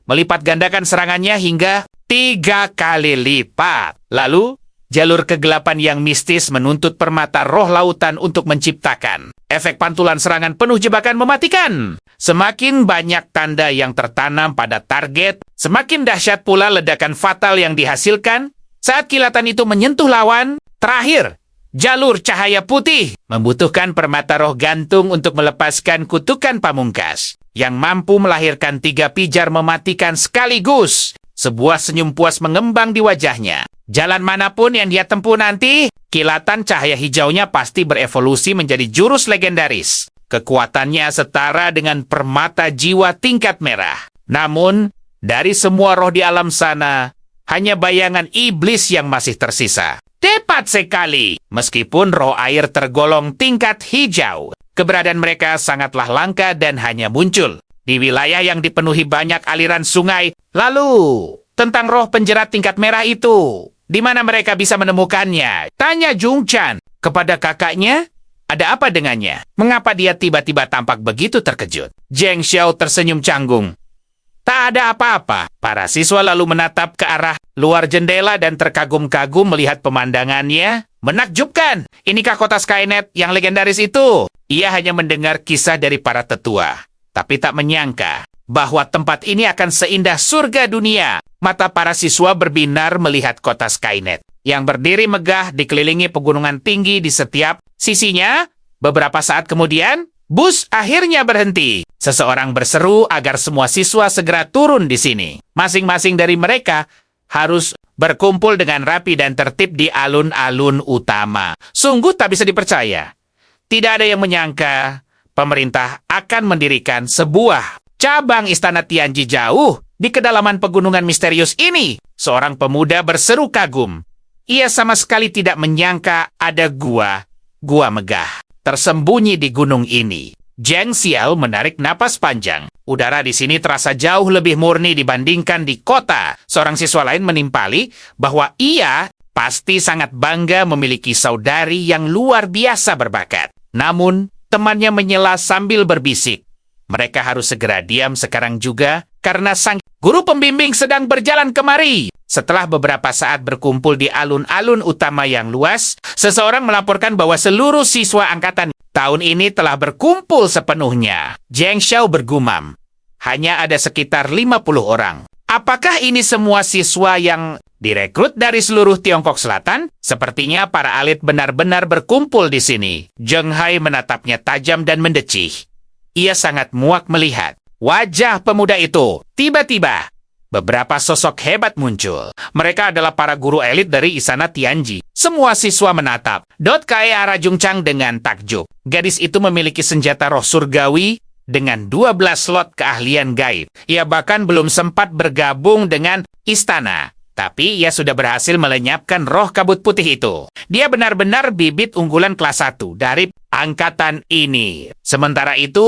Melipat gandakan serangannya hingga 3 kali lipat. Lalu, jalur kegelapan yang mistis menuntut permata roh lautan untuk menciptakan efek pantulan serangan penuh jebakan mematikan. Semakin banyak tanda yang tertanam pada target, semakin dahsyat pula ledakan fatal yang dihasilkan saat kilatan itu menyentuh lawan. Terakhir, jalur cahaya putih membutuhkan permata roh gantung untuk melepaskan kutukan pamungkas yang mampu melahirkan 3 pijar mematikan sekaligus. Sebuah senyum puas mengembang di wajahnya. Jalan manapun yang dia tempuh nanti, kilatan cahaya hijaunya pasti berevolusi menjadi jurus legendaris. Kekuatannya setara dengan permata jiwa tingkat merah. Namun, dari semua roh di alam sana, hanya bayangan iblis yang masih tersisa. Tepat sekali, meskipun roh air tergolong tingkat hijau, keberadaan mereka sangatlah langka dan hanya muncul di wilayah yang dipenuhi banyak aliran sungai. Lalu, tentang roh penjerat tingkat merah itu, di mana mereka bisa menemukannya? Tanya Jung Chan kepada kakaknya. Ada apa dengannya? Mengapa dia tiba-tiba tampak begitu terkejut? Zhang Xiao tersenyum canggung. Tak ada apa-apa. Para siswa lalu menatap ke arah luar jendela dan terkagum-kagum melihat pemandangannya. Menakjubkan. Inikah kota Skynet yang legendaris itu? Ia hanya mendengar kisah dari para tetua, tapi tak menyangka bahwa tempat ini akan seindah surga dunia. Mata para siswa berbinar melihat kota Skynet yang berdiri megah dikelilingi pegunungan tinggi di setiap sisinya. Beberapa saat kemudian, bus akhirnya berhenti. Seseorang berseru agar semua siswa segera turun di sini. Masing-masing dari mereka harus berkumpul dengan rapi dan tertib di alun-alun utama. Sungguh tak bisa dipercaya. Tidak ada yang menyangka pemerintah akan mendirikan sebuah Cabang Istana Tianji jauh di kedalaman pegunungan misterius ini. Seorang pemuda berseru kagum. Ia sama sekali tidak menyangka ada gua megah, tersembunyi di gunung ini. Zhang Xiao menarik napas panjang. Udara di sini terasa jauh lebih murni dibandingkan di kota. Seorang siswa lain menimpali bahwa ia pasti sangat bangga memiliki saudari yang luar biasa berbakat. Namun, temannya menyela sambil berbisik. Mereka harus segera diam sekarang juga karena sang guru pembimbing sedang berjalan kemari. Setelah beberapa saat berkumpul di alun-alun utama yang luas, seseorang melaporkan bahwa seluruh siswa angkatan tahun ini telah berkumpul sepenuhnya. Zhang Xiao bergumam. Hanya ada sekitar 50 orang. Apakah ini semua siswa yang direkrut dari seluruh Tiongkok Selatan? Sepertinya para elit benar-benar berkumpul di sini. Zheng Hai menatapnya tajam dan mendecih. Ia sangat muak melihat wajah pemuda itu. Tiba-tiba, beberapa sosok hebat muncul. Mereka adalah para guru elit dari Istana Tianji. Semua siswa menatap Kai arah Jungchang dengan takjub. Gadis itu memiliki senjata roh surgawi dengan 12 slot keahlian gaib. Ia bahkan belum sempat bergabung dengan istana. Tapi ia sudah berhasil melenyapkan roh kabut putih itu. Dia benar-benar bibit unggulan kelas 1 dari angkatan ini. Sementara itu,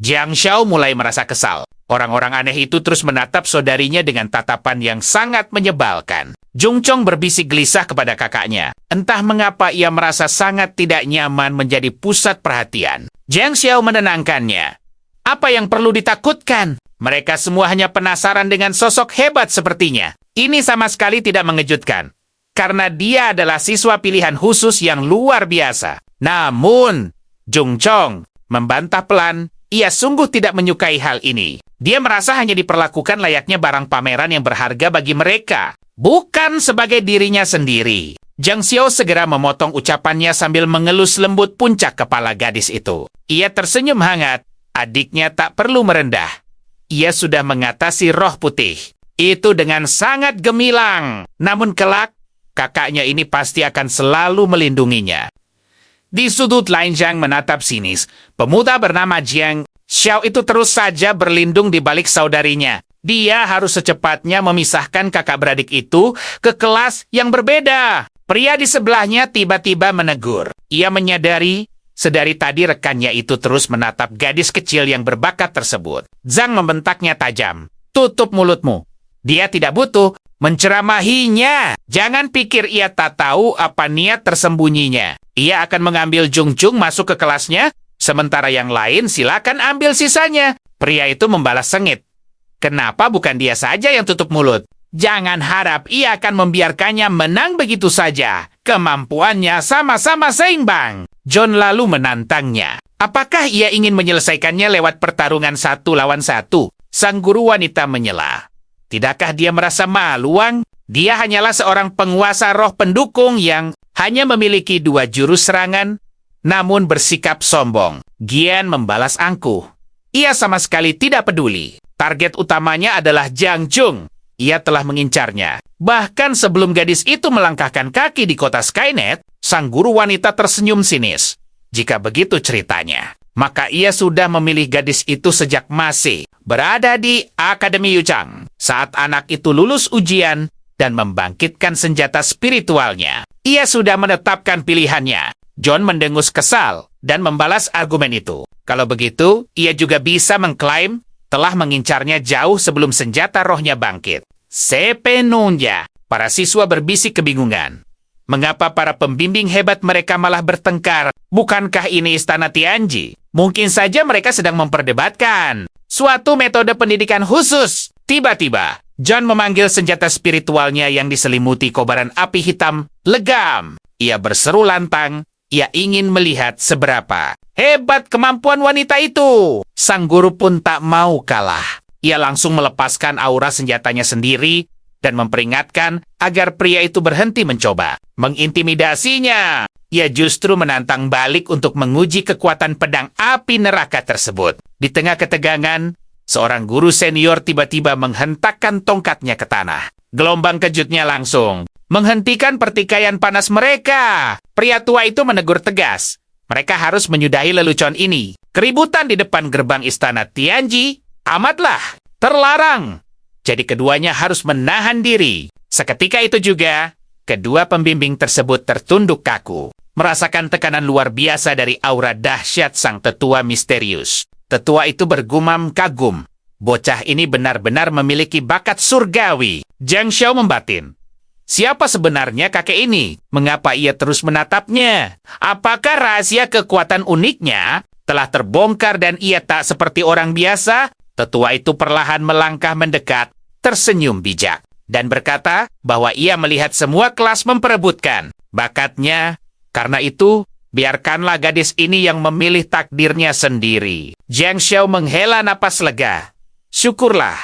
Zhang Xiao mulai merasa kesal. Orang-orang aneh itu terus menatap saudarinya dengan tatapan yang sangat menyebalkan. Jung Chong berbisik gelisah kepada kakaknya. Entah mengapa ia merasa sangat tidak nyaman menjadi pusat perhatian. Zhang Xiao menenangkannya. Apa yang perlu ditakutkan? Mereka semua hanya penasaran dengan sosok hebat sepertinya. Ini sama sekali tidak mengejutkan. Karena dia adalah siswa pilihan khusus yang luar biasa. Namun, Jung Chong membantah pelan. Ia sungguh tidak menyukai hal ini. Dia merasa hanya diperlakukan layaknya barang pameran yang berharga bagi mereka, bukan sebagai dirinya sendiri. Zhang Xiao segera memotong ucapannya sambil mengelus lembut puncak kepala gadis itu. Ia tersenyum hangat. Adiknya tak perlu merendah. Ia sudah mengatasi roh putih. Itu dengan sangat gemilang. Namun kelak, kakaknya ini pasti akan selalu melindunginya. Di sudut lain Zhang menatap sinis. Pemuda bernama Zhang Xiao itu terus saja berlindung di balik saudarinya. Dia harus secepatnya memisahkan kakak beradik itu ke kelas yang berbeda. Pria di sebelahnya tiba-tiba menegur. Ia menyadari sedari tadi rekannya itu terus menatap gadis kecil yang berbakat tersebut. Zhang membentaknya tajam. Tutup mulutmu. Dia tidak butuh menceramahinya. Jangan pikir ia tak tahu apa niat tersembunyinya. Ia akan mengambil Jung Chung masuk ke kelasnya, sementara yang lain silakan ambil sisanya. Pria itu membalas sengit. Kenapa bukan dia saja yang tutup mulut? Jangan harap ia akan membiarkannya menang begitu saja. Kemampuannya sama-sama seimbang. John lalu menantangnya. Apakah ia ingin menyelesaikannya lewat pertarungan 1 lawan 1? Sang guru wanita menyela. Tidakkah dia merasa malu, Wang? Dia hanyalah seorang penguasa roh pendukung yang hanya memiliki 2 jurus serangan, namun bersikap sombong. Gian membalas angkuh. Ia sama sekali tidak peduli. Target utamanya adalah Jiang Chung. Ia telah mengincarnya. Bahkan sebelum gadis itu melangkahkan kaki di kota Skynet, sang guru wanita tersenyum sinis. Jika begitu ceritanya, maka ia sudah memilih gadis itu sejak masih berada di Akademi Yuchang. Saat anak itu lulus ujian dan membangkitkan senjata spiritualnya, ia sudah menetapkan pilihannya. John mendengus kesal dan membalas argumen itu. Kalau begitu, ia juga bisa mengklaim telah mengincarnya jauh sebelum senjata rohnya bangkit. Sepenuhnya, para siswa berbisik kebingungan. Mengapa para pembimbing hebat mereka malah bertengkar? Bukankah ini Istana Tianji? Mungkin saja mereka sedang memperdebatkan suatu metode pendidikan khusus. Tiba-tiba, John memanggil senjata spiritualnya yang diselimuti kobaran api hitam, legam. Ia berseru lantang. Ia ingin melihat seberapa hebat kemampuan wanita itu. Sang guru pun tak mau kalah. Ia langsung melepaskan aura senjatanya sendiri dan memperingatkan agar pria itu berhenti mencoba mengintimidasinya. Ia justru menantang balik untuk menguji kekuatan pedang api neraka tersebut. Di tengah ketegangan, seorang guru senior tiba-tiba menghentakkan tongkatnya ke tanah. Gelombang kejutnya langsung menghentikan pertikaian panas mereka. Pria tua itu menegur tegas. Mereka harus menyudahi lelucon ini. Keributan di depan gerbang Istana Tianji Amatlah, terlarang. Jadi keduanya harus menahan diri. Seketika itu juga, kedua pembimbing tersebut tertunduk kaku, merasakan tekanan luar biasa dari aura dahsyat sang tetua misterius. Tetua itu bergumam kagum. Bocah ini benar-benar memiliki bakat surgawi. Jiang Xiao membatin. Siapa sebenarnya kakek ini? Mengapa ia terus menatapnya? Apakah rahasia kekuatan uniknya telah terbongkar dan ia tak seperti orang biasa? Tetua itu perlahan melangkah mendekat, tersenyum bijak, dan berkata bahwa ia melihat semua kelas memperebutkan bakatnya. Karena itu, biarkanlah gadis ini yang memilih takdirnya sendiri. Jiang Xiao menghela napas lega. Syukurlah,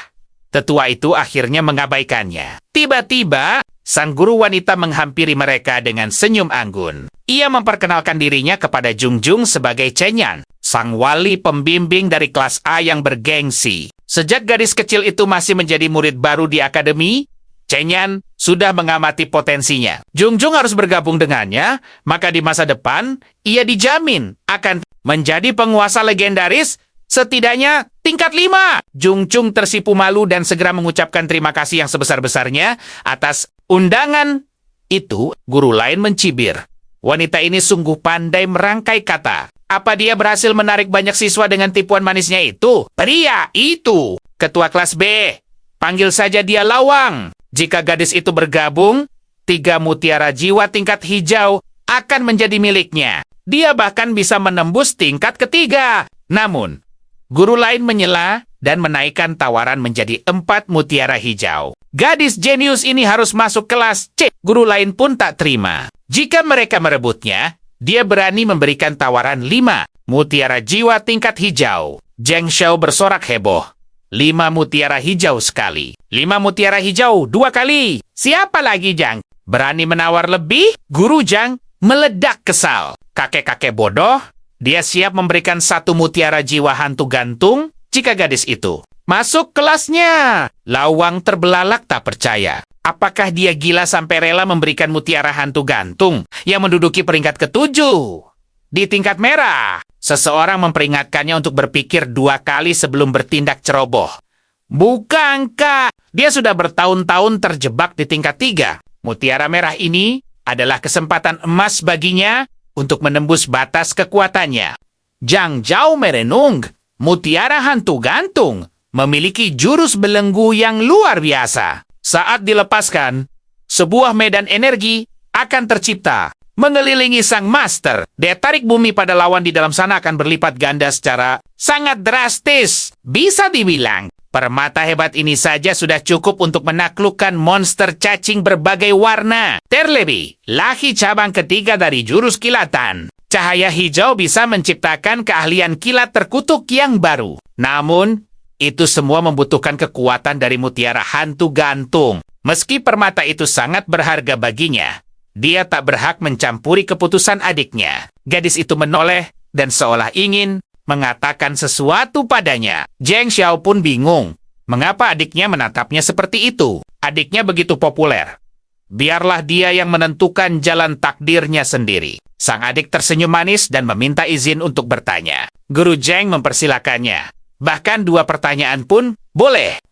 tetua itu akhirnya mengabaikannya. Tiba-tiba, sang guru wanita menghampiri mereka dengan senyum anggun. Ia memperkenalkan dirinya kepada Jungjung sebagai Chen Yan, sang wali pembimbing dari kelas A yang bergengsi. Sejak gadis kecil itu masih menjadi murid baru di akademi, Chen Yan sudah mengamati potensinya. Jungjung harus bergabung dengannya, maka di masa depan, ia dijamin akan menjadi penguasa legendaris setidaknya tingkat 5. Jungjung tersipu malu dan segera mengucapkan terima kasih yang sebesar-besarnya atas undangan itu. Guru lain mencibir. Wanita ini sungguh pandai merangkai kata. Apa dia berhasil menarik banyak siswa dengan tipuan manisnya itu? Pria itu, ketua kelas B. Panggil saja dia Lawang. Jika gadis itu bergabung, 3 mutiara jiwa tingkat hijau akan menjadi miliknya. Dia bahkan bisa menembus tingkat ketiga. Namun, guru lain menyela dan menaikkan tawaran menjadi 4 mutiara hijau. Gadis jenius ini harus masuk kelas C. Guru lain pun tak terima. Jika mereka merebutnya, dia berani memberikan tawaran 5 mutiara jiwa tingkat hijau. Jiang Xiao bersorak heboh. 5 mutiara hijau sekali. 5 mutiara hijau 2 kali. Siapa lagi, Jiang? Berani menawar lebih? Guru Jiang meledak kesal. Kakek-kakek bodoh, dia siap memberikan 1 mutiara jiwa hantu gantung jika gadis itu masuk kelasnya. Lawang terbelalak tak percaya. Apakah dia gila sampai rela memberikan mutiara hantu gantung yang menduduki peringkat ke-7? Di tingkat merah, seseorang memperingatkannya untuk berpikir 2 kali sebelum bertindak ceroboh. Bukan, Kak. Dia sudah bertahun-tahun terjebak di tingkat 3. Mutiara merah ini adalah kesempatan emas baginya untuk menembus batas kekuatannya. Zhang Zhao merenung. Mutiara hantu gantung memiliki jurus belenggu yang luar biasa. Saat dilepaskan, sebuah medan energi akan tercipta mengelilingi sang master. Daya tarik bumi pada lawan di dalam sana akan berlipat ganda secara sangat drastis. Bisa dibilang, permata hebat ini saja sudah cukup untuk menaklukkan monster cacing berbagai warna. Terlebih, lagi cabang ketiga dari jurus kilatan. Cahaya hijau bisa menciptakan keahlian kilat terkutuk yang baru. Namun, itu semua membutuhkan kekuatan dari mutiara hantu gantung. Meski permata itu sangat berharga baginya, dia tak berhak mencampuri keputusan adiknya. Gadis itu menoleh dan seolah ingin mengatakan sesuatu padanya. Jiang Xiao pun bingung. Mengapa adiknya menatapnya seperti itu? Adiknya begitu populer. Biarlah dia yang menentukan jalan takdirnya sendiri. Sang adik tersenyum manis dan meminta izin untuk bertanya. Guru Zheng mempersilakannya. Bahkan 2 pertanyaan pun boleh.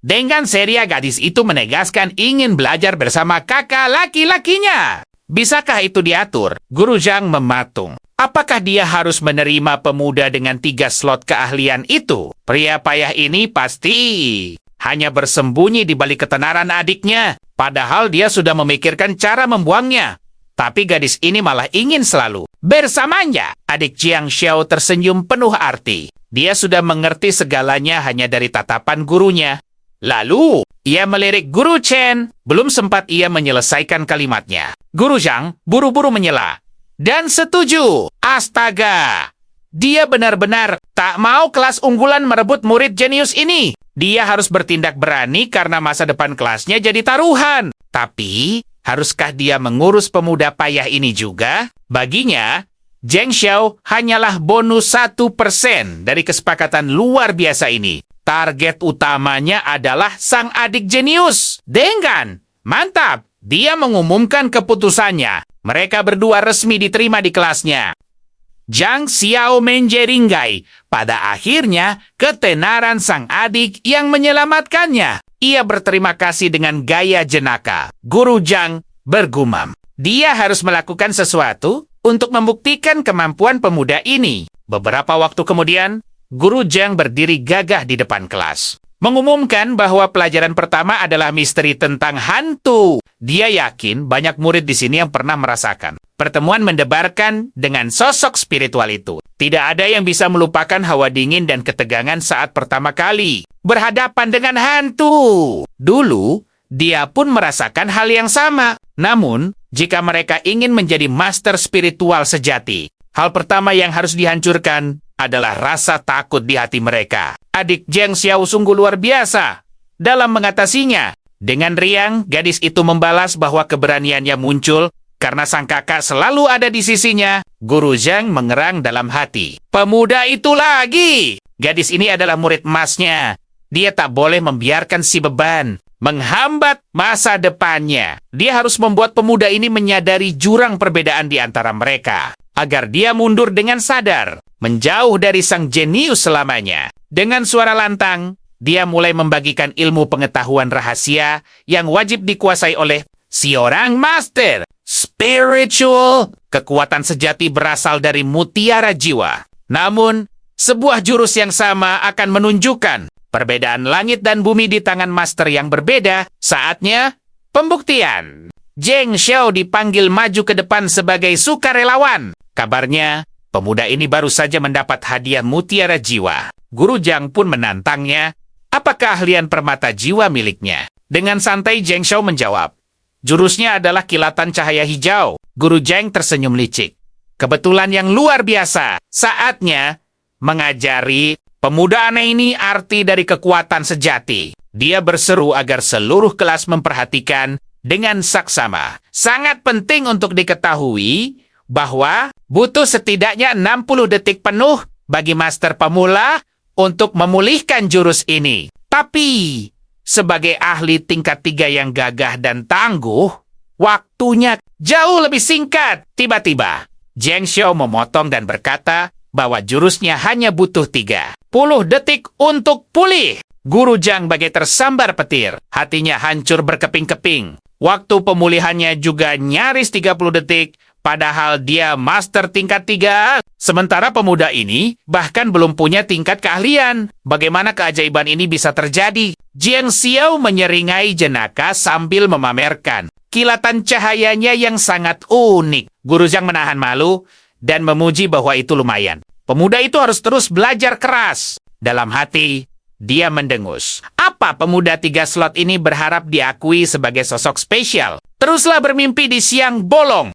Dengan seria gadis itu menegaskan ingin belajar bersama kakak laki-lakinya. Bisakah itu diatur? Guru Zhang mematung. Apakah dia harus menerima pemuda dengan 3 slot keahlian itu? Pria payah ini pasti hanya bersembunyi di balik ketenaran adiknya. Padahal dia sudah memikirkan cara membuangnya. Tapi gadis ini malah ingin selalu bersamanya. Adik Jiang Xiao tersenyum penuh arti. Dia sudah mengerti segalanya hanya dari tatapan gurunya. Lalu, ia melirik Guru Chen. Belum sempat ia menyelesaikan kalimatnya. Guru Zhang buru-buru menyela. Dan setuju. Astaga! Dia benar-benar tak mau kelas unggulan merebut murid jenius ini. Dia harus bertindak berani karena masa depan kelasnya jadi taruhan. Tapi, haruskah dia mengurus pemuda payah ini juga? Baginya, Jiang Xiao hanyalah bonus 1% dari kesepakatan luar biasa ini. Target utamanya adalah sang adik jenius. Dengan mantap, dia mengumumkan keputusannya. Mereka berdua resmi diterima di kelasnya. Zhang Xiao menjeringkai. Pada akhirnya, ketenaran sang adik yang menyelamatkannya. Ia berterima kasih dengan gaya jenaka. Guru Zhang bergumam. Dia harus melakukan sesuatu untuk membuktikan kemampuan pemuda ini. Beberapa waktu kemudian, Guru Zhang berdiri gagah di depan kelas. Mengumumkan bahwa pelajaran pertama adalah misteri tentang hantu. Dia yakin banyak murid di sini yang pernah merasakan pertemuan mendebarkan dengan sosok spiritual itu. Tidak ada yang bisa melupakan hawa dingin dan ketegangan saat pertama kali berhadapan dengan hantu. Dulu, dia pun merasakan hal yang sama. Namun, jika mereka ingin menjadi master spiritual sejati, hal pertama yang harus dihancurkan adalah rasa takut di hati mereka. Adik Zhang Xiao sungguh luar biasa dalam mengatasinya. Dengan riang, gadis itu membalas bahwa keberaniannya muncul karena sang kakak selalu ada di sisinya. Guru Zhang mengerang dalam hati. Pemuda itu lagi! Gadis ini adalah murid emasnya. Dia tak boleh membiarkan si beban menghambat masa depannya. Dia harus membuat pemuda ini menyadari jurang perbedaan di antara mereka, agar dia mundur dengan sadar, menjauh dari sang jenius selamanya. Dengan suara lantang, dia mulai membagikan ilmu pengetahuan rahasia yang wajib dikuasai oleh seorang master spiritual. Kekuatan sejati berasal dari mutiara jiwa. Namun, sebuah jurus yang sama akan menunjukkan perbedaan langit dan bumi di tangan master yang berbeda. Saatnya pembuktian. Zhang Xiao dipanggil maju ke depan sebagai sukarelawan. Kabarnya, pemuda ini baru saja mendapat hadiah mutiara jiwa. Guru Zhang pun menantangnya, apa keahlian permata jiwa miliknya? Dengan santai Zhang Xiao menjawab, jurusnya adalah kilatan cahaya hijau. Guru Zhang tersenyum licik. Kebetulan yang luar biasa. Saatnya mengajari pemuda aneh ini arti dari kekuatan sejati. Dia berseru agar seluruh kelas memperhatikan dengan saksama. Sangat penting untuk diketahui bahwa butuh setidaknya 60 detik penuh bagi master pemula untuk memulihkan jurus ini. Tapi, sebagai ahli tingkat 3 yang gagah dan tangguh, waktunya jauh lebih singkat. Tiba-tiba, Zhang Xiao memotong dan berkata bahwa jurusnya hanya butuh 30 detik untuk pulih. Guru Zhang bagai tersambar petir. Hatinya hancur berkeping-keping. Waktu pemulihannya juga nyaris 30 detik, padahal dia master tingkat 3. Sementara pemuda ini bahkan belum punya tingkat keahlian. Bagaimana keajaiban ini bisa terjadi? Zhang Xiao menyeringai jenaka sambil memamerkan kilatan cahayanya yang sangat unik. Guru Zhang menahan malu dan memuji bahwa itu lumayan. Pemuda itu harus terus belajar keras. Dalam hati, dia mendengus. Apa pemuda 3 slot ini berharap diakui sebagai sosok spesial? Teruslah bermimpi di siang bolong.